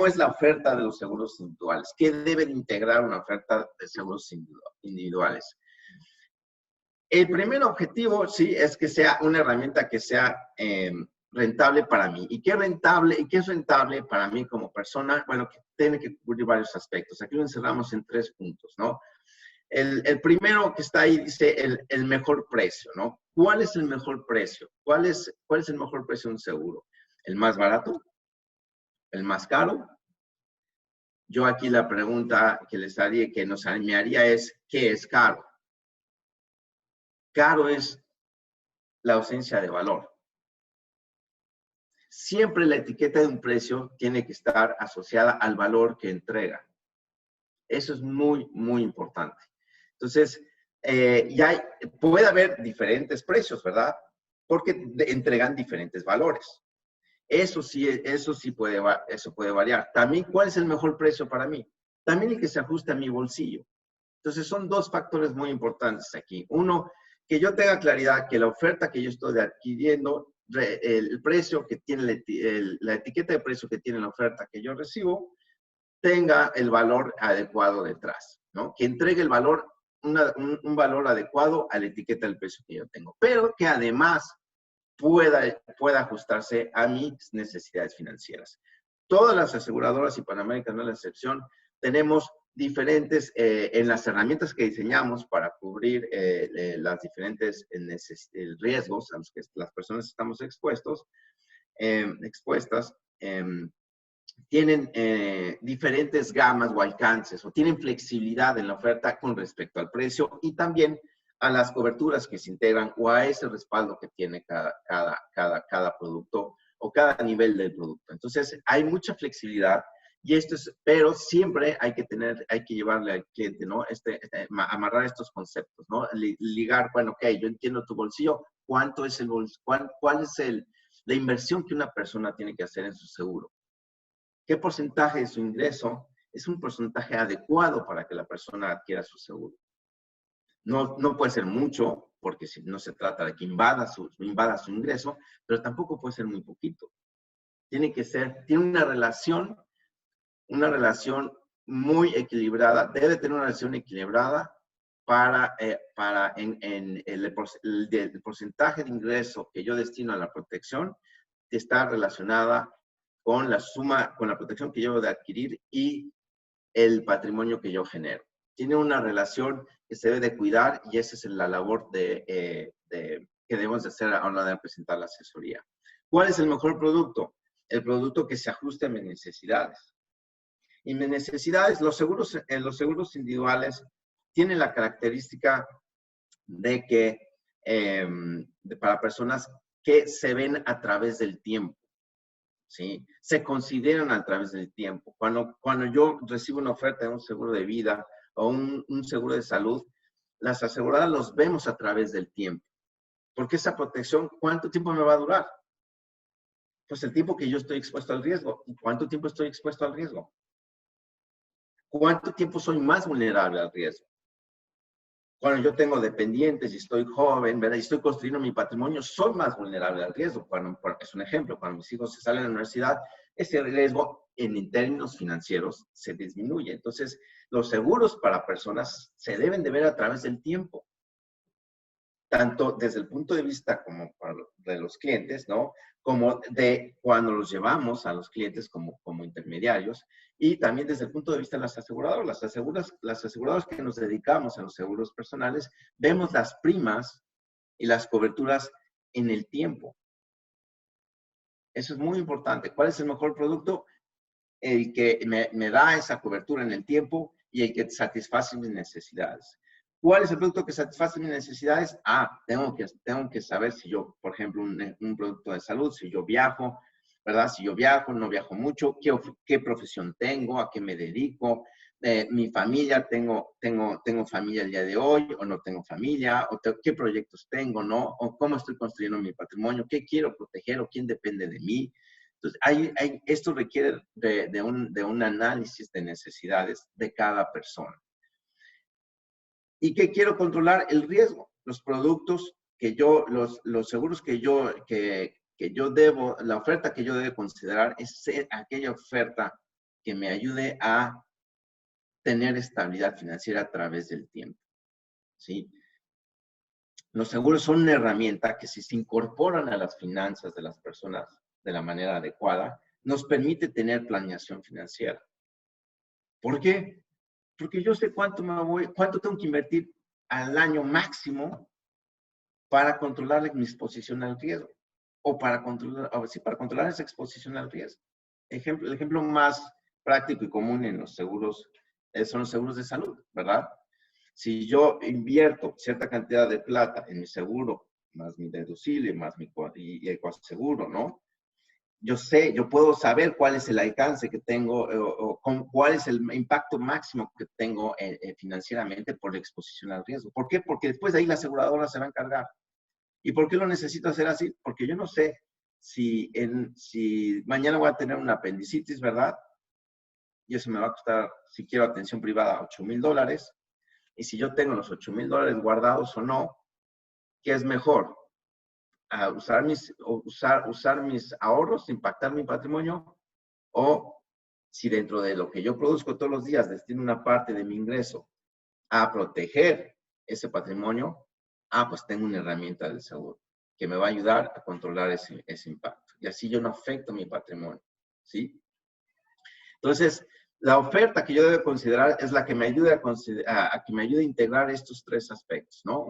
es la oferta de los seguros individuales. ¿Qué debe de integrar una oferta de seguros individuales? El primer objetivo, sí, es que sea una herramienta que sea rentable para mí. ¿Y qué es rentable para mí como persona? Bueno, que tiene que cubrir varios aspectos. Aquí lo encerramos en 3 puntos, ¿no? El primero que está ahí dice el mejor precio, ¿no? ¿Cuál es el mejor precio? ¿Cuál es el mejor precio de un seguro? ¿El más barato? ¿El más caro? Yo aquí la pregunta que nos haría es, ¿qué es caro? Caro es la ausencia de valor. Siempre la etiqueta de un precio tiene que estar asociada al valor que entrega. Eso es muy, muy importante. Entonces, puede haber diferentes precios, ¿verdad? Porque entregan diferentes valores. Eso puede variar. También, ¿cuál es el mejor precio para mí? También el que se ajuste a mi bolsillo. Entonces, son dos factores muy importantes aquí. Uno, que yo tenga claridad que la oferta que yo estoy adquiriendo, el precio que tiene, la etiqueta de precio que tiene la oferta que yo recibo, tenga el valor adecuado detrás, ¿no? Que entregue el valor, un valor adecuado a la etiqueta del precio que yo tengo, pero que además pueda ajustarse a mis necesidades financieras. Todas las aseguradoras, y Panamérica no es la excepción, tenemos diferentes, en las herramientas que diseñamos para cubrir las diferentes riesgos a los que las personas estamos expuestas, tienen diferentes gamas o alcances o tienen flexibilidad en la oferta con respecto al precio y también a las coberturas que se integran o a ese respaldo que tiene cada producto o cada nivel del producto. Entonces, hay mucha flexibilidad y pero siempre hay que llevarle al cliente, ¿no? Amarrar estos conceptos, ¿no? Ligar, bueno, ok, yo entiendo tu bolsillo, ¿cuánto es cuál es la inversión que una persona tiene que hacer en su seguro? ¿Qué porcentaje de su ingreso es un porcentaje adecuado para que la persona adquiera su seguro? No puede ser mucho, porque si no se trata de que invada su ingreso, pero tampoco puede ser muy poquito. Tiene una relación muy equilibrada, debe tener una relación equilibrada para el porcentaje de ingreso que yo destino a la protección, está relacionada con la protección que yo debo de adquirir y el patrimonio que yo genero. Tiene una relación que se debe de cuidar y esa es la labor que debemos de hacer a la hora de presentar la asesoría. ¿Cuál es el mejor producto? El producto que se ajuste a mis necesidades. Y mis necesidades, los seguros individuales tienen la característica de que para personas que se ven a través del tiempo. ¿Sí? Se consideran a través del tiempo. Cuando yo recibo una oferta de un seguro de vida o un seguro de salud, las aseguradoras los vemos a través del tiempo. Porque esa protección, ¿cuánto tiempo me va a durar? Pues el tiempo que yo estoy expuesto al riesgo. ¿Y cuánto tiempo estoy expuesto al riesgo? ¿Cuánto tiempo soy más vulnerable al riesgo? Cuando yo tengo dependientes y estoy joven, ¿verdad? Y estoy construyendo mi patrimonio, soy más vulnerable al riesgo. Es un ejemplo, cuando mis hijos se salen de la universidad, ese riesgo en términos financieros se disminuye. Entonces, los seguros para personas se deben de ver a través del tiempo. Tanto desde el punto de vista como de los clientes, ¿no? Como de cuando los llevamos a los clientes como intermediarios y también desde el punto de vista de las aseguradoras. Las aseguradoras que nos dedicamos a los seguros personales, vemos las primas y las coberturas en el tiempo. Eso es muy importante. ¿Cuál es el mejor producto? El que me da esa cobertura en el tiempo y el que satisface mis necesidades. ¿Cuál es el producto que satisface mis necesidades? Tengo que saber si yo, por ejemplo, un producto de salud, si yo viajo, ¿verdad? Si yo viajo, no viajo mucho, qué profesión tengo, a qué me dedico, mi familia, tengo familia el día de hoy o no tengo familia, o qué proyectos tengo, ¿no? O cómo estoy construyendo mi patrimonio, qué quiero proteger o quién depende de mí. Entonces, esto requiere de un análisis de necesidades de cada persona. ¿Y qué quiero controlar? El riesgo. Los productos los seguros que yo debo, la oferta que yo debo considerar es aquella oferta que me ayude a tener estabilidad financiera a través del tiempo. ¿Sí? Los seguros son una herramienta que si se incorporan a las finanzas de las personas de la manera adecuada, nos permite tener planeación financiera. ¿Por qué? porque yo sé cuánto tengo que invertir al año máximo para controlar mi exposición al riesgo. O para controlar esa exposición al riesgo. El ejemplo más práctico y común en los seguros son los seguros de salud, ¿verdad? Si yo invierto cierta cantidad de plata en mi seguro, más mi deducible, más y el coaseguro, ¿no? Yo puedo saber cuál es el alcance que tengo cuál es el impacto máximo que tengo financieramente por la exposición al riesgo. ¿Por qué? Porque después de ahí la aseguradora se va a encargar. ¿Y por qué lo necesito hacer así? Porque yo no sé si mañana voy a tener una apendicitis, ¿verdad? Y eso me va a costar, si quiero atención privada, $8,000. Y si yo tengo los $8,000 guardados o no, ¿qué es mejor? ¿Usar mis ahorros, impactar mi patrimonio? O si dentro de lo que yo produzco todos los días destino una parte de mi ingreso a proteger ese patrimonio, pues tengo una herramienta del seguro que me va a ayudar a controlar ese impacto. Y así yo no afecto mi patrimonio, ¿sí? Entonces, la oferta que yo debo considerar es la que me ayude a integrar estos tres aspectos, ¿no?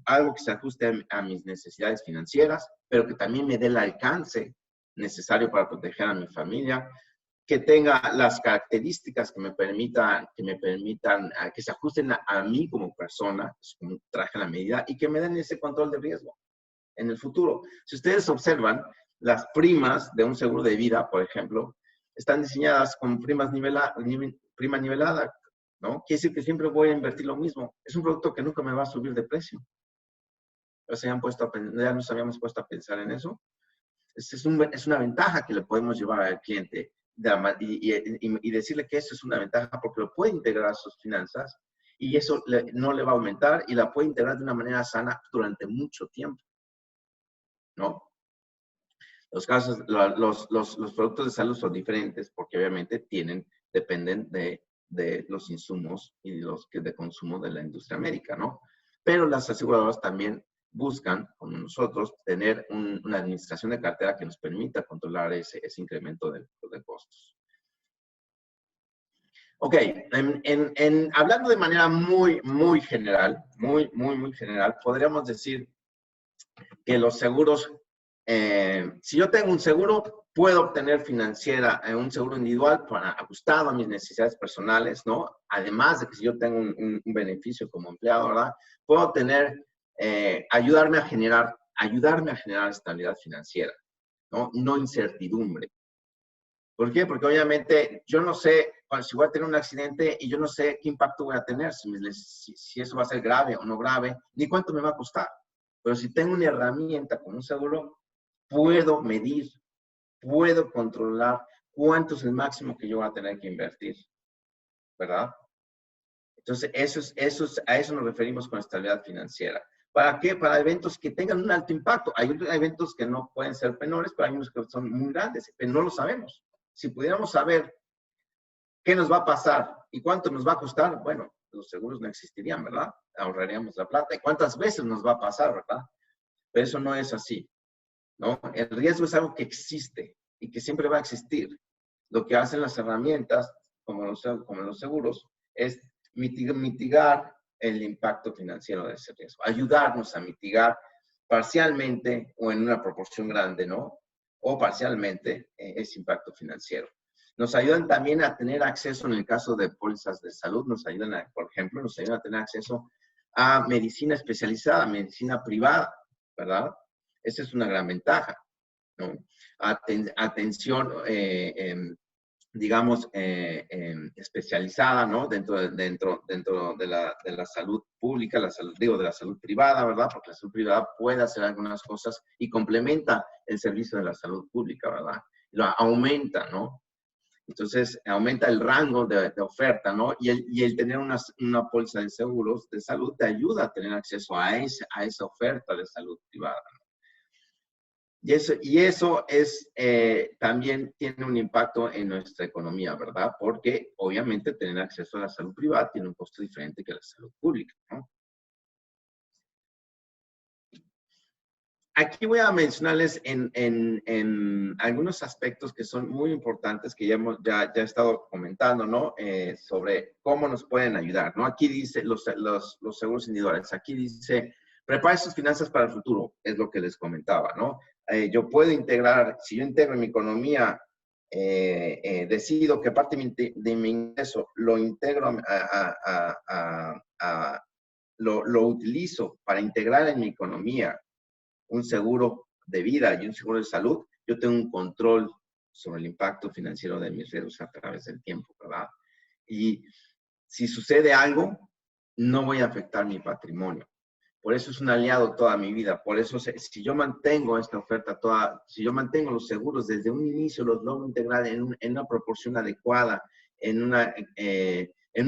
Algo que se ajuste a mis necesidades financieras, pero que también me dé el alcance necesario para proteger a mi familia, que tenga las características que me permitan, que se ajusten a mí como persona, como un traje a la medida, y que me den ese control de riesgo en el futuro. Si ustedes observan, las primas de un seguro de vida, por ejemplo, están diseñadas con prima nivelada, ¿no? Quiere decir que siempre voy a invertir lo mismo. Es un producto que nunca me va a subir de precio. Ya nos habíamos puesto a pensar en eso. Es una ventaja que le podemos llevar al cliente y decirle que eso es una ventaja porque lo puede integrar a sus finanzas y eso no le va a aumentar y la puede integrar de una manera sana durante mucho tiempo, ¿no? Los productos de salud son diferentes porque obviamente dependen de los insumos y de consumo de la industria médica, ¿no? Pero las aseguradoras también buscan, como nosotros, tener una administración de cartera que nos permita controlar ese incremento de costos. Ok, hablando de manera muy, muy general, muy general, podríamos decir que los seguros, si yo tengo un seguro, puedo obtener un seguro individual ajustado a mis necesidades personales, ¿no? Además de que si yo tengo un beneficio como empleado, ¿verdad? Puedo ayudarme a generar estabilidad financiera, ¿no? No incertidumbre. ¿Por qué? Porque obviamente yo no sé si voy a tener un accidente y yo no sé qué impacto voy a tener, si eso va a ser grave o no grave, ni cuánto me va a costar. Pero si tengo una herramienta como un seguro, puedo medir, puedo controlar cuánto es el máximo que yo voy a tener que invertir, ¿verdad? Entonces, a eso nos referimos con estabilidad financiera. ¿Para qué? Para eventos que tengan un alto impacto. Hay eventos que no pueden ser menores, pero hay unos que son muy grandes, pero no lo sabemos. Si pudiéramos saber qué nos va a pasar y cuánto nos va a costar, bueno, los seguros no existirían, ¿verdad? Ahorraríamos la plata. ¿Y cuántas veces nos va a pasar, verdad? Pero eso no es así, ¿no? El riesgo es algo que existe y que siempre va a existir. Lo que hacen las herramientas, como los seguros, es mitigar el impacto financiero de ese riesgo. Ayudarnos a mitigar parcialmente o en una proporción grande, ¿no? O parcialmente ese impacto financiero. Nos ayudan también a tener acceso, en el caso de pólizas de salud, por ejemplo, nos ayudan a tener acceso a medicina especializada, medicina privada, ¿verdad? Esa es una gran ventaja, ¿no? Atención, digamos, especializada, ¿no? Dentro de la salud pública, de la salud privada, ¿verdad? Porque la salud privada puede hacer algunas cosas y complementa el servicio de la salud pública, ¿verdad? Lo aumenta, ¿no? Entonces, aumenta el rango de oferta, ¿no? Y el tener una póliza de seguros de salud te ayuda a tener acceso a esa oferta de salud privada, ¿no? Y eso también tiene un impacto en nuestra economía, ¿verdad? Porque obviamente tener acceso a la salud privada tiene un costo diferente que la salud pública, ¿no? aquí voy a mencionarles en algunos aspectos que son muy importantes que ya he estado comentando, ¿no? Sobre cómo nos pueden ayudar, ¿no? Aquí dice los seguros individuales. Aquí dice, prepare sus finanzas para el futuro, es lo que les comentaba, ¿no? Yo puedo integrar, si yo integro en mi economía, decido que parte de mi ingreso lo integro lo utilizo para integrar en mi economía un seguro de vida y un seguro de salud, yo tengo un control sobre el impacto financiero de mis riesgos a través del tiempo, ¿verdad? Y si sucede algo, no voy a afectar mi patrimonio. Por eso es un aliado toda mi vida. Por eso, si yo mantengo esta oferta si yo mantengo los seguros desde un inicio, los logro integrar en una proporción adecuada, en una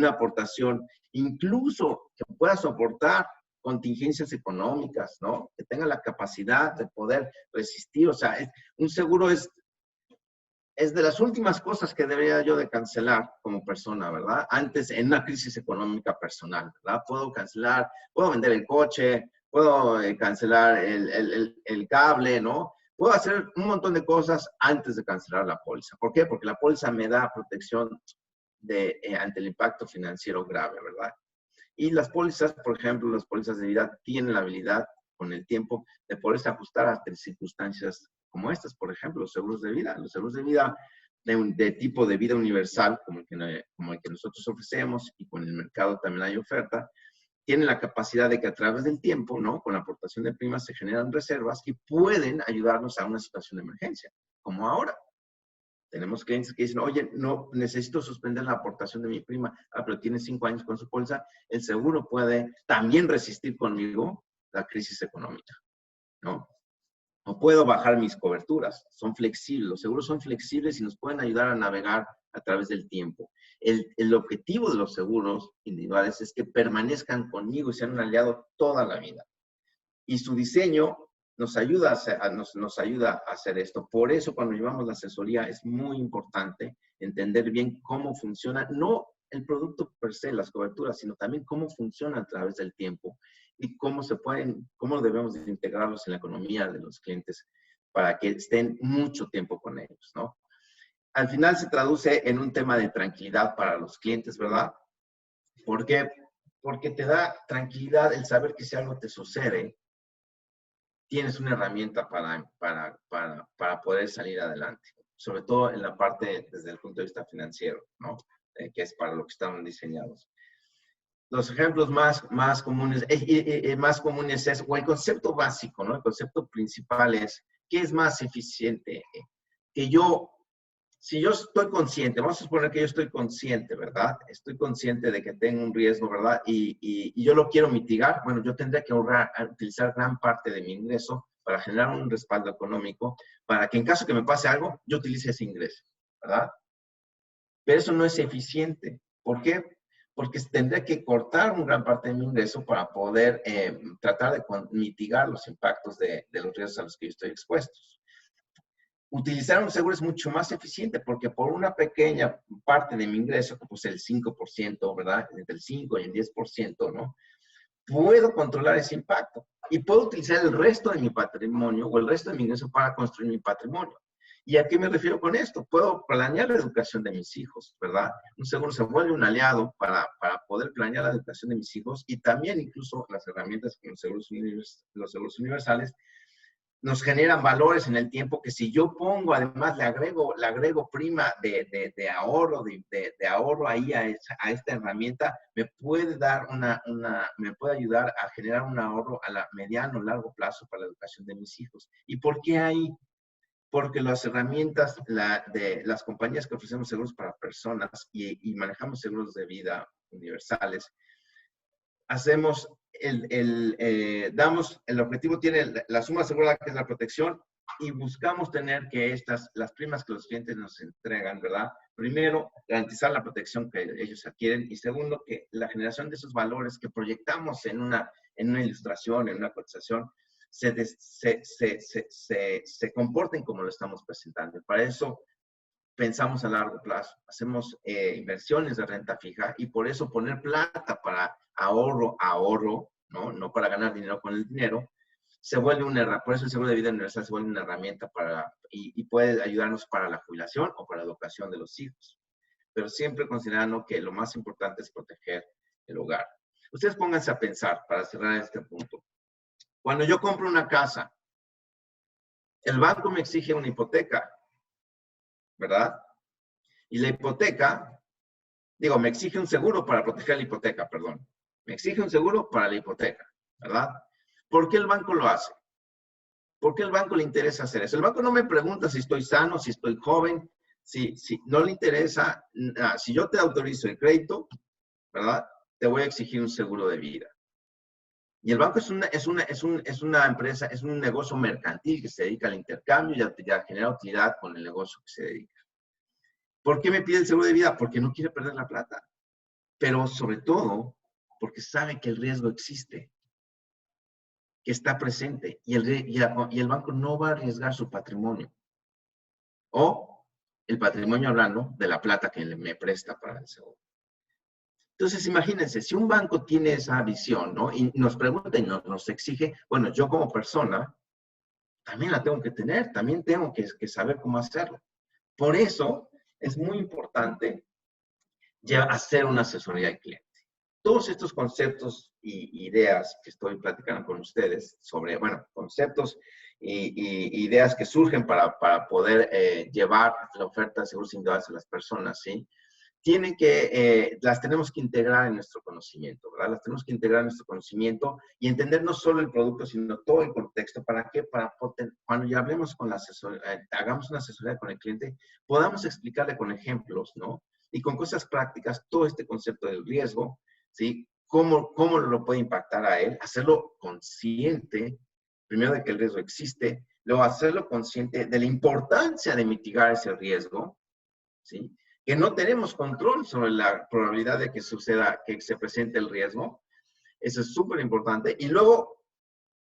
aportación, incluso que pueda soportar contingencias económicas, ¿no? Que tenga la capacidad de poder resistir. O sea, un seguro es de las últimas cosas que debería yo de cancelar como persona, ¿verdad? Antes, en una crisis económica personal, ¿verdad? Puedo cancelar, puedo vender el coche, puedo cancelar el cable, ¿no? Puedo hacer un montón de cosas antes de cancelar la póliza. ¿Por qué? Porque la póliza me da protección ante el impacto financiero grave, ¿verdad? Y las pólizas, por ejemplo, las pólizas de vida tienen la habilidad con el tiempo de poderse ajustar a circunstancias como estas, por ejemplo, los seguros de vida. Los seguros de vida de tipo de vida universal, como el que nosotros ofrecemos y con el mercado también hay oferta, tienen la capacidad de que a través del tiempo, ¿no? Con la aportación de primas se generan reservas y pueden ayudarnos a una situación de emergencia, como ahora. Tenemos clientes que dicen, oye, no, necesito suspender la aportación de mi prima, pero tiene 5 años con su póliza. El seguro puede también resistir conmigo la crisis económica, ¿no? No puedo bajar mis coberturas, son flexibles, los seguros son flexibles y nos pueden ayudar a navegar a través del tiempo. El objetivo de los seguros individuales es que permanezcan conmigo y sean un aliado toda la vida. Y su diseño nos ayuda a hacer esto. Por eso cuando llevamos la asesoría es muy importante entender bien cómo funciona, no el producto per se, las coberturas, sino también cómo funciona a través del tiempo y cómo debemos de integrarlos en la economía de los clientes para que estén mucho tiempo con ellos, ¿no? Al final se traduce en un tema de tranquilidad para los clientes, ¿verdad? ¿Por qué? Porque te da tranquilidad el saber que si algo te sucede, tienes una herramienta para poder salir adelante, sobre todo en la parte desde el punto de vista financiero, ¿no? Que es para lo que están diseñados. Los ejemplos más comunes es, o el concepto básico, ¿no? El concepto principal es, ¿qué es más eficiente? Si yo estoy consciente, vamos a suponer que yo estoy consciente, ¿verdad? Estoy consciente de que tengo un riesgo, ¿verdad? Y yo lo quiero mitigar. Bueno, yo tendría que utilizar gran parte de mi ingreso para generar un respaldo económico para que en caso que me pase algo, yo utilice ese ingreso, ¿verdad? Pero eso no es eficiente. ¿Por qué? Porque tendría que cortar una gran parte de mi ingreso para poder tratar de mitigar los impactos de los riesgos a los que yo estoy expuesto. Utilizar un seguro es mucho más eficiente porque por una pequeña parte de mi ingreso, pues el 5%, ¿verdad? Entre el 5 y el 10%, ¿no? Puedo controlar ese impacto y puedo utilizar el resto de mi patrimonio o el resto de mi ingreso para construir mi patrimonio. ¿Y a qué me refiero con esto? Puedo planear la educación de mis hijos, ¿verdad? Un seguro se vuelve un aliado para poder planear la educación de mis hijos y también incluso las herramientas como los seguros universales nos generan valores en el tiempo que si yo pongo, además le agrego prima de ahorro, de ahorro ahí a esta herramienta, me puede dar me puede ayudar a generar un ahorro a mediano o largo plazo para la educación de mis hijos. ¿Y por qué ahí? Porque las herramientas de las compañías que ofrecemos seguros para personas y manejamos seguros de vida universales, hacemos el objetivo tiene la suma asegurada que es la protección y buscamos tener que las primas que los clientes nos entregan, ¿verdad? Primero, garantizar la protección que ellos adquieren y segundo, que la generación de esos valores que proyectamos en una ilustración, en una cotización, se comporten como lo estamos presentando. Para eso pensamos a largo plazo, hacemos inversiones de renta fija y por eso poner plata para ahorro, ¿no? No para ganar dinero con el dinero, se vuelve por eso el seguro de vida universal se vuelve una herramienta y puede ayudarnos para la jubilación o para la educación de los hijos. Pero siempre considerando que lo más importante es proteger el hogar. Ustedes pónganse a pensar, para cerrar este punto. Cuando yo compro una casa, el banco me exige una hipoteca, ¿verdad? Y la hipoteca, me exige un seguro para proteger la hipoteca, perdón. Me exige un seguro para la hipoteca, ¿verdad? ¿Por qué el banco lo hace? ¿Por qué el banco le interesa hacer eso? El banco no me pregunta si estoy sano, si estoy joven, si no le interesa. Si yo te autorizo el crédito, ¿verdad? Te voy a exigir un seguro de vida. Y el banco es una empresa, es un negocio mercantil que se dedica al intercambio y a generar utilidad con el negocio que se dedica. ¿Por qué me pide el seguro de vida? Porque no quiere perder la plata. Pero sobre todo, porque sabe que el riesgo existe, que está presente, y el banco no va a arriesgar su patrimonio. O el patrimonio hablando de la plata que me presta para el seguro. Entonces, imagínense, si un banco tiene esa visión, ¿no? Y nos pregunta y nos exige, bueno, yo como persona también la tengo que tener, también tengo que saber cómo hacerlo. Por eso es muy importante ya hacer una asesoría al cliente. Todos estos conceptos y ideas que estoy platicando con ustedes sobre, conceptos y ideas que surgen para poder llevar la oferta de seguros individuales a las personas, ¿sí? Las tenemos que integrar en nuestro conocimiento, ¿verdad? Las tenemos que integrar en nuestro conocimiento y entender no solo el producto, sino todo el contexto. ¿Para qué? Cuando ya hablemos con hagamos una asesoría con el cliente, podamos explicarle con ejemplos, ¿no? Y con cosas prácticas todo este concepto del riesgo, ¿sí? ¿Cómo lo puede impactar a él? Hacerlo consciente, primero de que el riesgo existe, luego hacerlo consciente de la importancia de mitigar ese riesgo, ¿sí? Que no tenemos control sobre la probabilidad de que suceda, que se presente el riesgo. Eso es súper importante. Y luego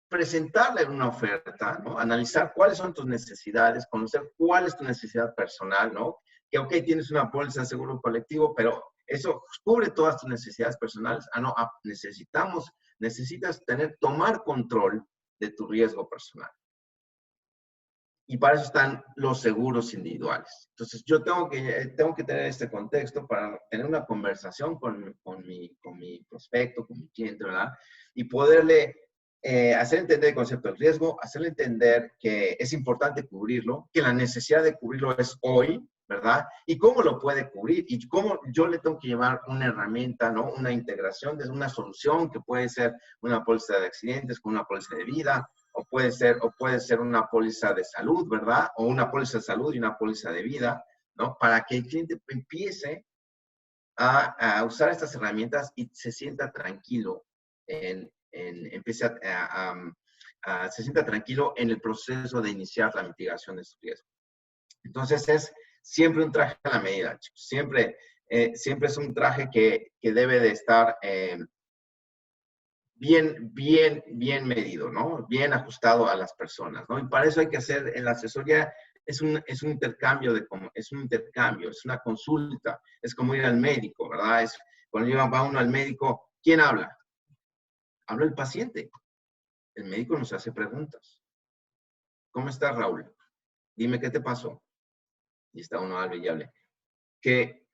presentarle una oferta, ¿no? Analizar cuáles son tus necesidades, conocer cuál es tu necesidad personal, ¿no? Que, ok, tienes una póliza de seguro colectivo, pero eso cubre todas tus necesidades personales. Necesitas tomar control de tu riesgo personal. Y para eso están los seguros individuales. Entonces, yo tengo que tener este contexto para tener una conversación con mi prospecto, con mi cliente, ¿verdad? Y poderle hacer entender el concepto del riesgo, hacerle entender que es importante cubrirlo, que la necesidad de cubrirlo es hoy, ¿verdad? Y cómo lo puede cubrir y cómo yo le tengo que llevar una herramienta, ¿no? Una integración de una solución que puede ser una póliza de accidentes con una póliza de vida, o puede ser una póliza de salud, ¿verdad? O una póliza de salud y una póliza de vida, ¿no? Para que el cliente empiece a usar estas herramientas y se sienta tranquilo se sienta tranquilo en el proceso de iniciar la mitigación de su riesgo. Entonces, es siempre un traje a la medida, chicos. Siempre es un traje que debe de estar bien medido, ¿no? Bien ajustado a las personas, ¿no? Y para eso hay que hacer, en la asesoría es un intercambio, es una consulta, es como ir al médico, ¿verdad? Cuando va uno al médico, ¿quién habla? Habla el paciente. El médico nos hace preguntas. ¿Cómo estás, Raúl? Dime, ¿qué te pasó? Y está uno, hable y hable. ¿Qué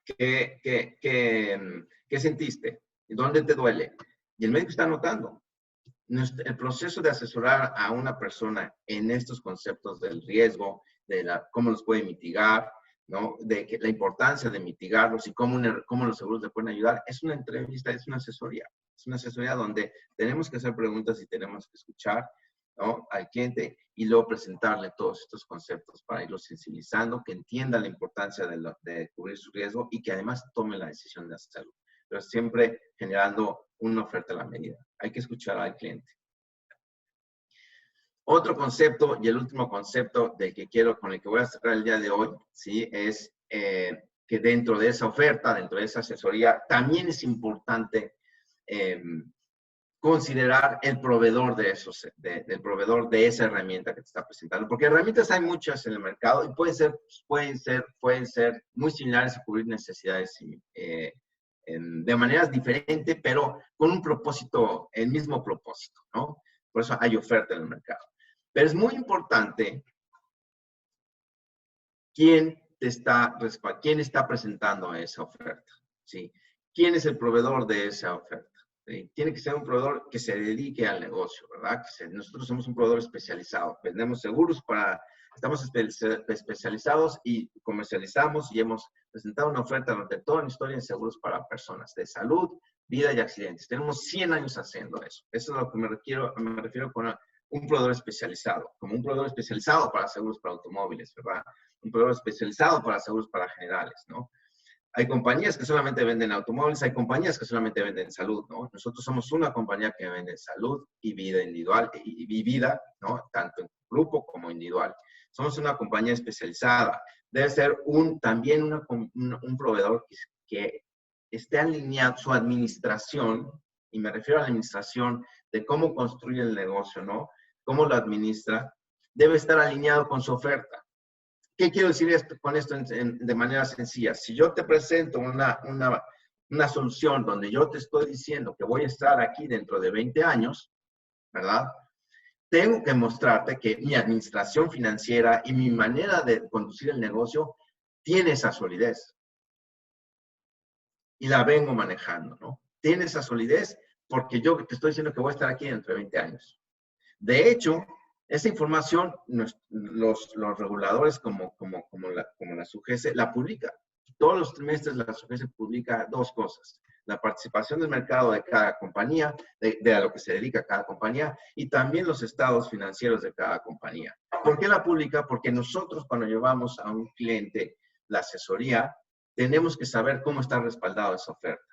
sentiste? ¿Dónde te duele? Y el médico está anotando. El proceso de asesorar a una persona en estos conceptos del riesgo, cómo los puede mitigar, ¿no? La importancia de mitigarlos y cómo los seguros le pueden ayudar, es una entrevista, es una asesoría. Es una asesoría donde tenemos que hacer preguntas y tenemos que escuchar, ¿no? Al cliente y luego presentarle todos estos conceptos para irlo sensibilizando, que entienda la importancia de cubrir su riesgo y que además tome la decisión de hacerlo. Pero siempre generando una oferta a la medida. Hay que escuchar al cliente. Otro concepto y el último concepto con el que voy a cerrar el día de hoy, ¿sí? Es que dentro de esa oferta, dentro de esa asesoría, también es importante considerar el proveedor del proveedor de esa herramienta que te está presentando. Porque herramientas hay muchas en el mercado y pueden ser muy similares a cubrir necesidades de maneras diferentes, pero con un propósito, el mismo propósito, ¿no? Por eso hay oferta en el mercado. Pero es muy importante quién está presentando esa oferta, ¿sí? ¿Quién es el proveedor de esa oferta? ¿Sí? Tiene que ser un proveedor que se dedique al negocio, ¿verdad? Nosotros somos un proveedor especializado. Vendemos seguros estamos especializados y comercializamos y hemos presentado una oferta durante toda la historia en seguros para personas de salud, vida y accidentes. Tenemos 100 años haciendo eso. Eso es a lo que me refiero con un proveedor especializado, como un proveedor especializado para seguros para automóviles, ¿verdad? Un proveedor especializado para seguros para generales, ¿no? Hay compañías que solamente venden automóviles, hay compañías que solamente venden salud, ¿no? Nosotros somos una compañía que vende salud y vida individual y vida, ¿no? Tanto en grupo como individual. Somos una compañía especializada. Debe ser también un proveedor que esté alineado su administración, y me refiero a la administración de cómo construye el negocio, ¿no? Cómo lo administra, debe estar alineado con su oferta. ¿Qué quiero decir con esto de manera sencilla? Si yo te presento una solución donde yo te estoy diciendo que voy a estar aquí dentro de 20 años, ¿verdad? Tengo que mostrarte que mi administración financiera y mi manera de conducir el negocio tiene esa solidez. Y la vengo manejando, ¿no? Tiene esa solidez porque yo te estoy diciendo que voy a estar aquí dentro de 20 años. De hecho, esa información, los reguladores como la SUGESE, la publica. Todos los trimestres la SUGESE publica dos cosas. La participación del mercado de cada compañía, de a lo que se dedica cada compañía, y también los estados financieros de cada compañía. ¿Por qué la publica? Porque nosotros cuando llevamos a un cliente la asesoría, tenemos que saber cómo está respaldada esa oferta.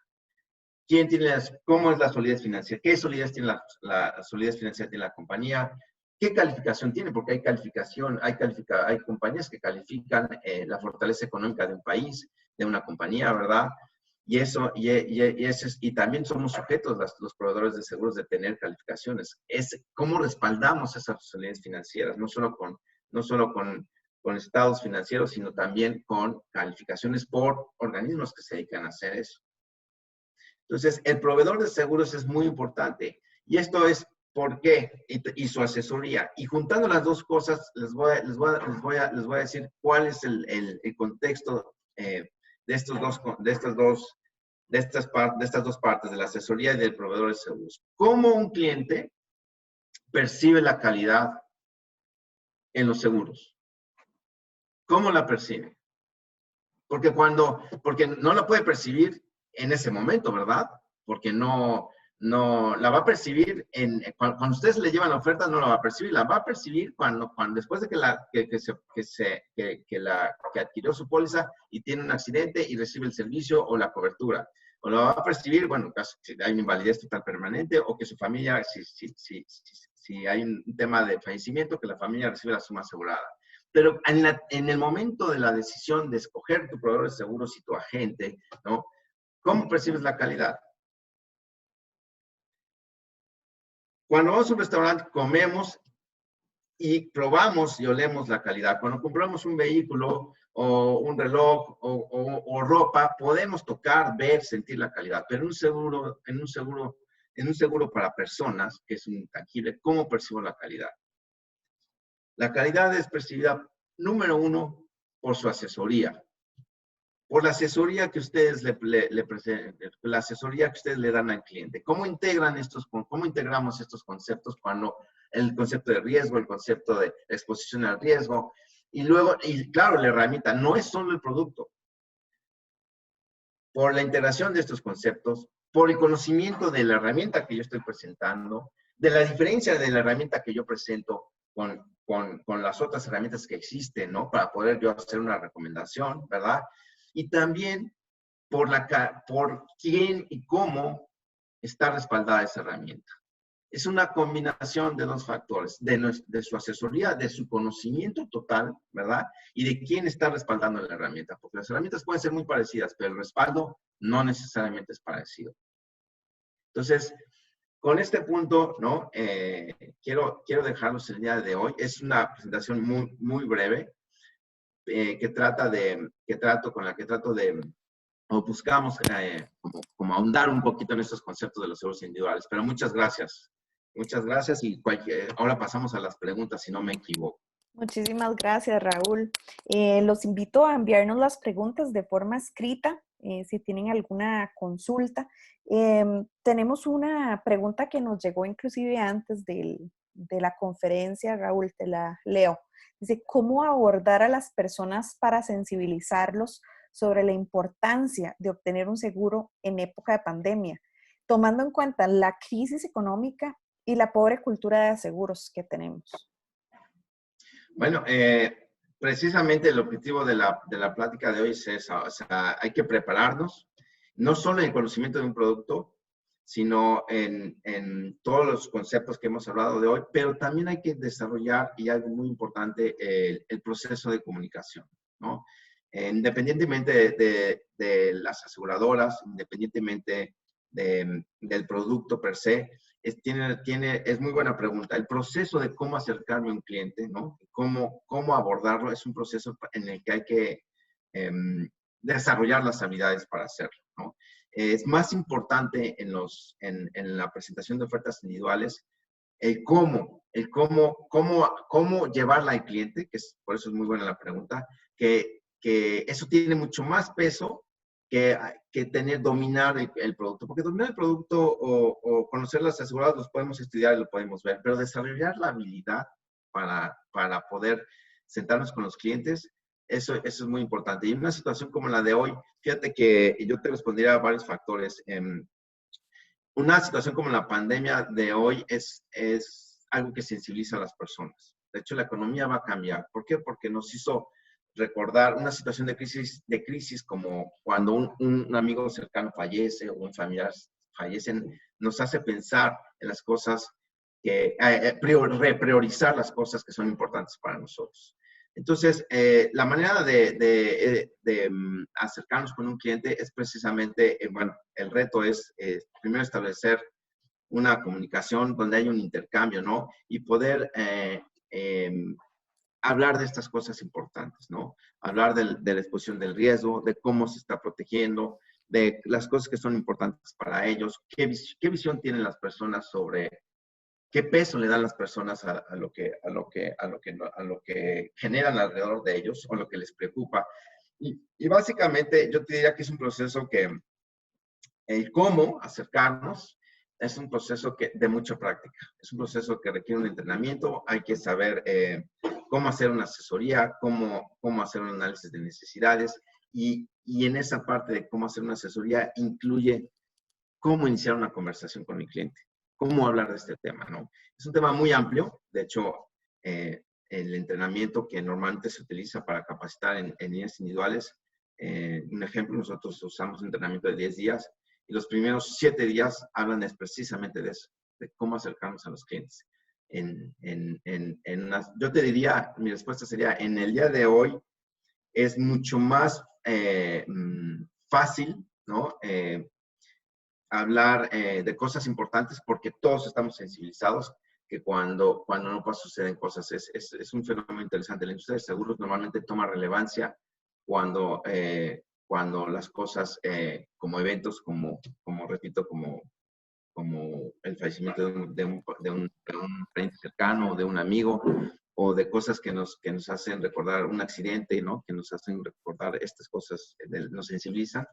¿Cómo es la solidez financiera? ¿Qué solidez tiene la solidez financiera tiene la compañía? ¿Qué calificación tiene? Porque hay calificación, hay compañías que califican la fortaleza económica de un país, de una compañía, ¿verdad? Y también somos sujetos, los proveedores de seguros, de tener calificaciones. Es cómo respaldamos esas solidez financieras, no solo con estados financieros, sino también con calificaciones por organismos que se dedican a hacer eso. Entonces, el proveedor de seguros es muy importante. Y esto es por qué y su asesoría. Y juntando las dos cosas, les voy a decir cuál es el contexto de estas dos partes, de la asesoría y del proveedor de seguros. ¿Cómo un cliente percibe la calidad en los seguros? ¿Cómo la percibe? Porque no la puede percibir en ese momento, ¿verdad? Porque no la va a percibir cuando ustedes le llevan la oferta, no la va a percibir. La va a percibir cuando después de que adquirió su póliza y tiene un accidente y recibe el servicio o la cobertura. O la va a percibir, bueno, si hay una invalidez total permanente, o que su familia, si hay un tema de fallecimiento, que la familia recibe la suma asegurada. Pero en el momento de la decisión de escoger tu proveedor de seguros y tu agente, ¿no? ¿Cómo percibes la calidad? Cuando vamos a un restaurante, comemos y probamos y olemos la calidad. Cuando compramos un vehículo o un reloj o ropa, podemos tocar, ver, sentir la calidad. Pero en un seguro para personas, que es un intangible, ¿cómo percibo la calidad? La calidad es percibida, número uno, por su asesoría. Por la asesoría que ustedes la asesoría que ustedes le dan al cliente. ¿Cómo integramos estos conceptos cuando el concepto de riesgo, el concepto de exposición al riesgo? Y claro, la herramienta no es solo el producto. Por la integración de estos conceptos, por el conocimiento de la herramienta que yo estoy presentando, de la diferencia de la herramienta que yo presento con las otras herramientas que existen, ¿no? Para poder yo hacer una recomendación, ¿verdad? Y también por quién y cómo está respaldada esa herramienta. Es una combinación de dos factores, de su asesoría, de su conocimiento total, ¿verdad? Y de quién está respaldando la herramienta. Porque las herramientas pueden ser muy parecidas, pero el respaldo no necesariamente es parecido. Entonces, con este punto, ¿no? Quiero dejarlos el día de hoy. Es una presentación muy, muy breve. Buscamos como ahondar un poquito en estos conceptos de los seguros individuales. Pero muchas gracias. Muchas gracias y ahora pasamos a las preguntas, si no me equivoco. Muchísimas gracias, Raúl. Los invito a enviarnos las preguntas de forma escrita, si tienen alguna consulta. Tenemos una pregunta que nos llegó inclusive antes de la conferencia, Raúl, te la leo. Dice, ¿cómo abordar a las personas para sensibilizarlos sobre la importancia de obtener un seguro en época de pandemia, tomando en cuenta la crisis económica y la pobre cultura de seguros que tenemos? Bueno, precisamente el objetivo de la plática de hoy es esa. O sea, hay que prepararnos, no solo en el conocimiento de un producto, sino en todos los conceptos que hemos hablado de hoy, pero también hay que desarrollar, y algo muy importante, el proceso de comunicación, ¿no? Independientemente de las aseguradoras, independientemente del producto per se, es muy buena pregunta. El proceso de cómo acercarme a un cliente, ¿no? Cómo abordarlo, es un proceso en el que hay que desarrollar las habilidades para hacerlo, ¿no? Es más importante en la presentación de ofertas individuales el cómo llevarla al cliente, por eso es muy buena la pregunta, que eso tiene mucho más peso que dominar el producto. Porque dominar el producto o conocer las aseguradoras los podemos estudiar y lo podemos ver, pero desarrollar la habilidad para poder sentarnos con los clientes, eso es muy importante. Y en una situación como la de hoy, fíjate que yo te respondería a varios factores. Una situación como la pandemia de hoy es algo que sensibiliza a las personas. De hecho, la economía va a cambiar. ¿Por qué? Porque nos hizo recordar una situación de crisis como cuando un amigo cercano fallece o un familiar fallecen, nos hace pensar en las cosas, repriorizar las cosas que son importantes para nosotros. Entonces, la manera de acercarnos con un cliente es precisamente, bueno, el reto es primero establecer una comunicación donde haya un intercambio, ¿no? Y poder hablar de estas cosas importantes, ¿no? Hablar de la exposición del riesgo, de cómo se está protegiendo, de las cosas que son importantes para ellos, qué visión tienen las personas sobre qué peso le dan las personas a lo que generan alrededor de ellos o lo que les preocupa. Y básicamente yo te diría que es un proceso que el cómo acercarnos es un proceso de mucha práctica. Es un proceso que requiere un entrenamiento. Hay que saber cómo hacer una asesoría, cómo hacer un análisis de necesidades. Y en esa parte de cómo hacer una asesoría incluye cómo iniciar una conversación con mi cliente, cómo hablar de este tema, ¿no? Es un tema muy amplio. De hecho, el entrenamiento que normalmente se utiliza para capacitar en líneas individuales, un ejemplo, nosotros usamos un entrenamiento de 10 días y los primeros 7 días hablan precisamente de eso, de cómo acercarnos a los clientes. Yo te diría, mi respuesta sería, en el día de hoy es mucho más fácil, ¿no? Hablar de cosas importantes porque todos estamos sensibilizados que cuando no suceden cosas. Es un fenómeno interesante. La industria de seguros normalmente toma relevancia cuando las cosas, como eventos, repito, como el fallecimiento de un pariente cercano o de un amigo, o de cosas que nos hacen recordar un accidente, ¿no? Que nos hacen recordar estas cosas, nos sensibilizan,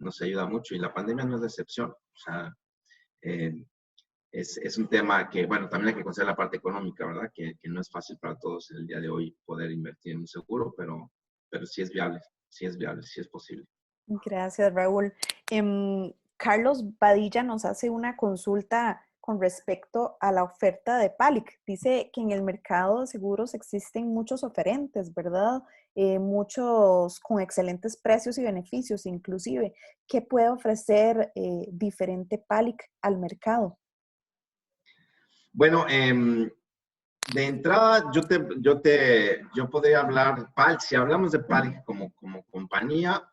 nos ayuda mucho. Y la pandemia no es la excepción. O sea, es un tema que, bueno, también hay que considerar la parte económica, ¿verdad? Que no es fácil para todos en el día de hoy poder invertir en un seguro, pero sí es viable, sí es posible. Gracias, Raúl. Carlos Badilla nos hace una consulta con respecto a la oferta de PALIC. Dice que en el mercado de seguros existen muchos oferentes, ¿verdad? Muchos con excelentes precios y beneficios, inclusive. ¿Qué puede ofrecer diferente PALIC al mercado? Bueno, de entrada, yo podría hablar, si hablamos de PALIC como compañía,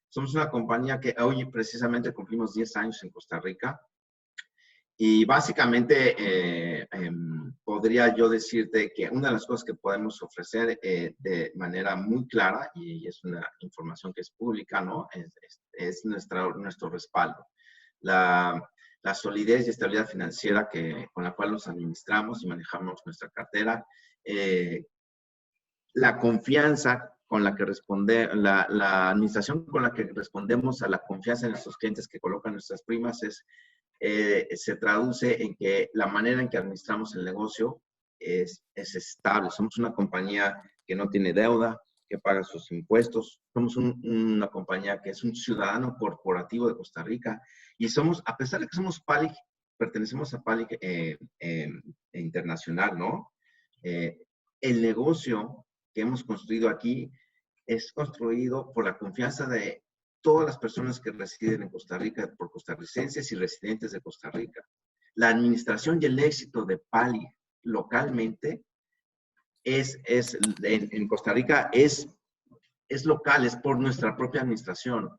somos una compañía que hoy precisamente cumplimos 10 años en Costa Rica. Y básicamente podría yo decirte que una de las cosas que podemos ofrecer de manera muy clara, y es una información que es pública, ¿no? Es nuestro respaldo. La la solidez y estabilidad financiera con la cual nos administramos y manejamos nuestra cartera, la confianza con la que la administración con la que respondemos a la confianza de nuestros clientes que colocan nuestras primas se traduce en que la manera en que administramos el negocio es estable. Somos una compañía que no tiene deuda, que paga sus impuestos. Somos una compañía que es un ciudadano corporativo de Costa Rica. Y somos, a pesar de que somos PALIC, pertenecemos a PALIC internacional, ¿no? El negocio que hemos construido aquí es construido por la confianza de todas las personas que residen en Costa Rica, por costarricenses y residentes de Costa Rica. La administración y el éxito de PALIC localmente en Costa Rica es local, es por nuestra propia administración.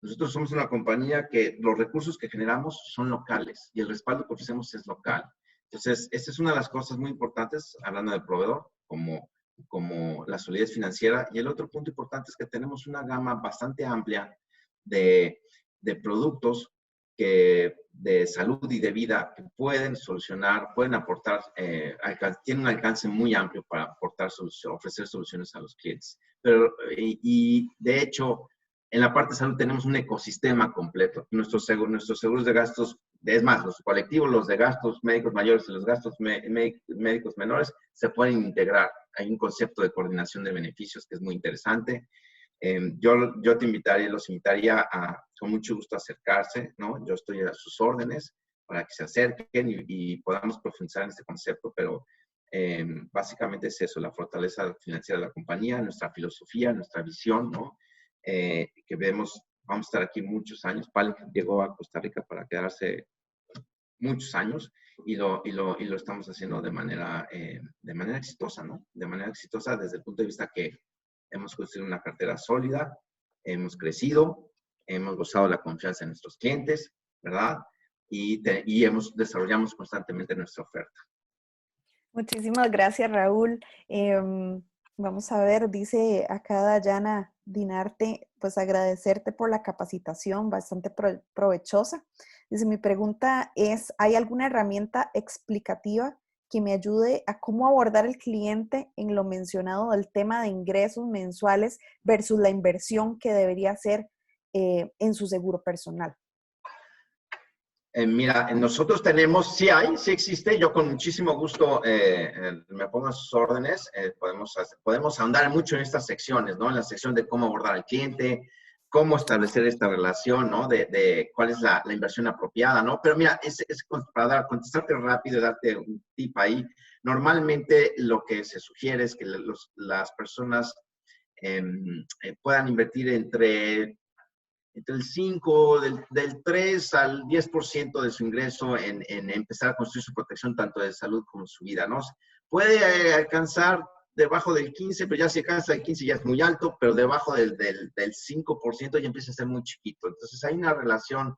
Nosotros somos una compañía que los recursos que generamos son locales y el respaldo que ofrecemos es local. Entonces, esta es una de las cosas muy importantes, hablando del proveedor, como la solidez financiera. Y el otro punto importante es que tenemos una gama bastante amplia de productos de salud y de vida que pueden solucionar, pueden aportar, tienen un alcance muy amplio para ofrecer soluciones a los clientes. Y de hecho, en la parte de salud tenemos un ecosistema completo. Nuestros seguros de gastos, es más, los colectivos, los de gastos médicos mayores y los gastos médicos menores se pueden integrar. Hay un concepto de coordinación de beneficios que es muy interesante. Yo los invitaría con mucho gusto a acercarse, ¿no? Yo estoy a sus órdenes para que se acerquen y podamos profundizar en este concepto, pero básicamente es eso, la fortaleza financiera de la compañía, nuestra filosofía, nuestra visión, ¿no? Que vamos a estar aquí muchos años. PALIC llegó a Costa Rica para quedarse muchos años y lo estamos haciendo de manera exitosa, ¿no? De manera exitosa desde el punto de vista que hemos construido una cartera sólida, hemos crecido, hemos gozado la confianza de nuestros clientes, ¿verdad? Y desarrollamos constantemente nuestra oferta. Muchísimas gracias, Raúl. Vamos a ver, dice acá Dayana Dinarte, pues agradecerte por la capacitación, bastante provechosa. Dice, mi pregunta es, ¿hay alguna herramienta explicativa que me ayude a cómo abordar el cliente en lo mencionado del tema de ingresos mensuales versus la inversión que debería hacer en su seguro personal? Mira, nosotros tenemos, sí existe, yo con muchísimo gusto me pongo a sus órdenes, podemos ahondar mucho en estas secciones, ¿no? En la sección de cómo abordar al cliente, cómo establecer esta relación, ¿no? De cuál es la inversión apropiada, ¿no? Pero mira, para contestarte rápido y darte un tip ahí, normalmente lo que se sugiere es que las personas puedan invertir entre el 5, del 3 al 10% de su ingreso en empezar a construir su protección tanto de salud como su vida, ¿no? Puede alcanzar debajo del 15, pero ya si alcanza el 15 ya es muy alto, pero debajo del 5% ya empieza a ser muy chiquito. Entonces hay una relación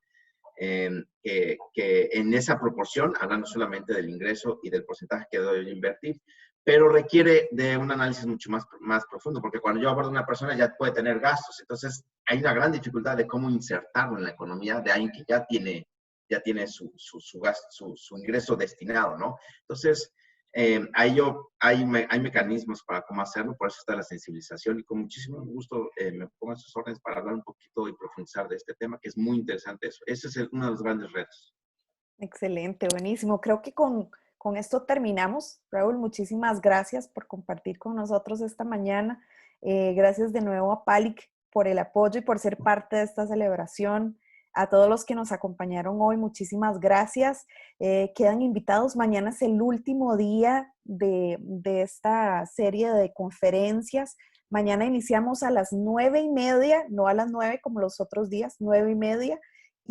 que en esa proporción, hablando solamente del ingreso y del porcentaje que debo invertir, pero requiere de un análisis mucho más profundo, porque cuando yo abordo a una persona ya puede tener gastos, entonces hay una gran dificultad de cómo insertarlo en la economía de alguien que ya tiene su ingreso destinado, ¿no? Entonces, hay mecanismos para cómo hacerlo, por eso está la sensibilización y con muchísimo gusto me pongo a sus órdenes para hablar un poquito y profundizar de este tema, que es muy interesante eso. Ese es uno de los grandes retos. Excelente, buenísimo. Creo que con esto terminamos. Raúl, muchísimas gracias por compartir con nosotros esta mañana. Gracias de nuevo a PALIC por el apoyo y por ser parte de esta celebración. A todos los que nos acompañaron hoy, muchísimas gracias. Quedan invitados. Mañana es el último día de esta serie de conferencias. Mañana iniciamos a las 9:30, no a las 9 como los otros días, 9:30.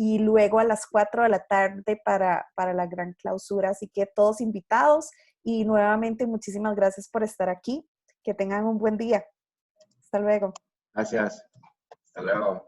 Y luego a las 4 de la tarde para la gran clausura. Así que todos invitados y nuevamente muchísimas gracias por estar aquí. Que tengan un buen día. Hasta luego. Gracias. Hasta luego.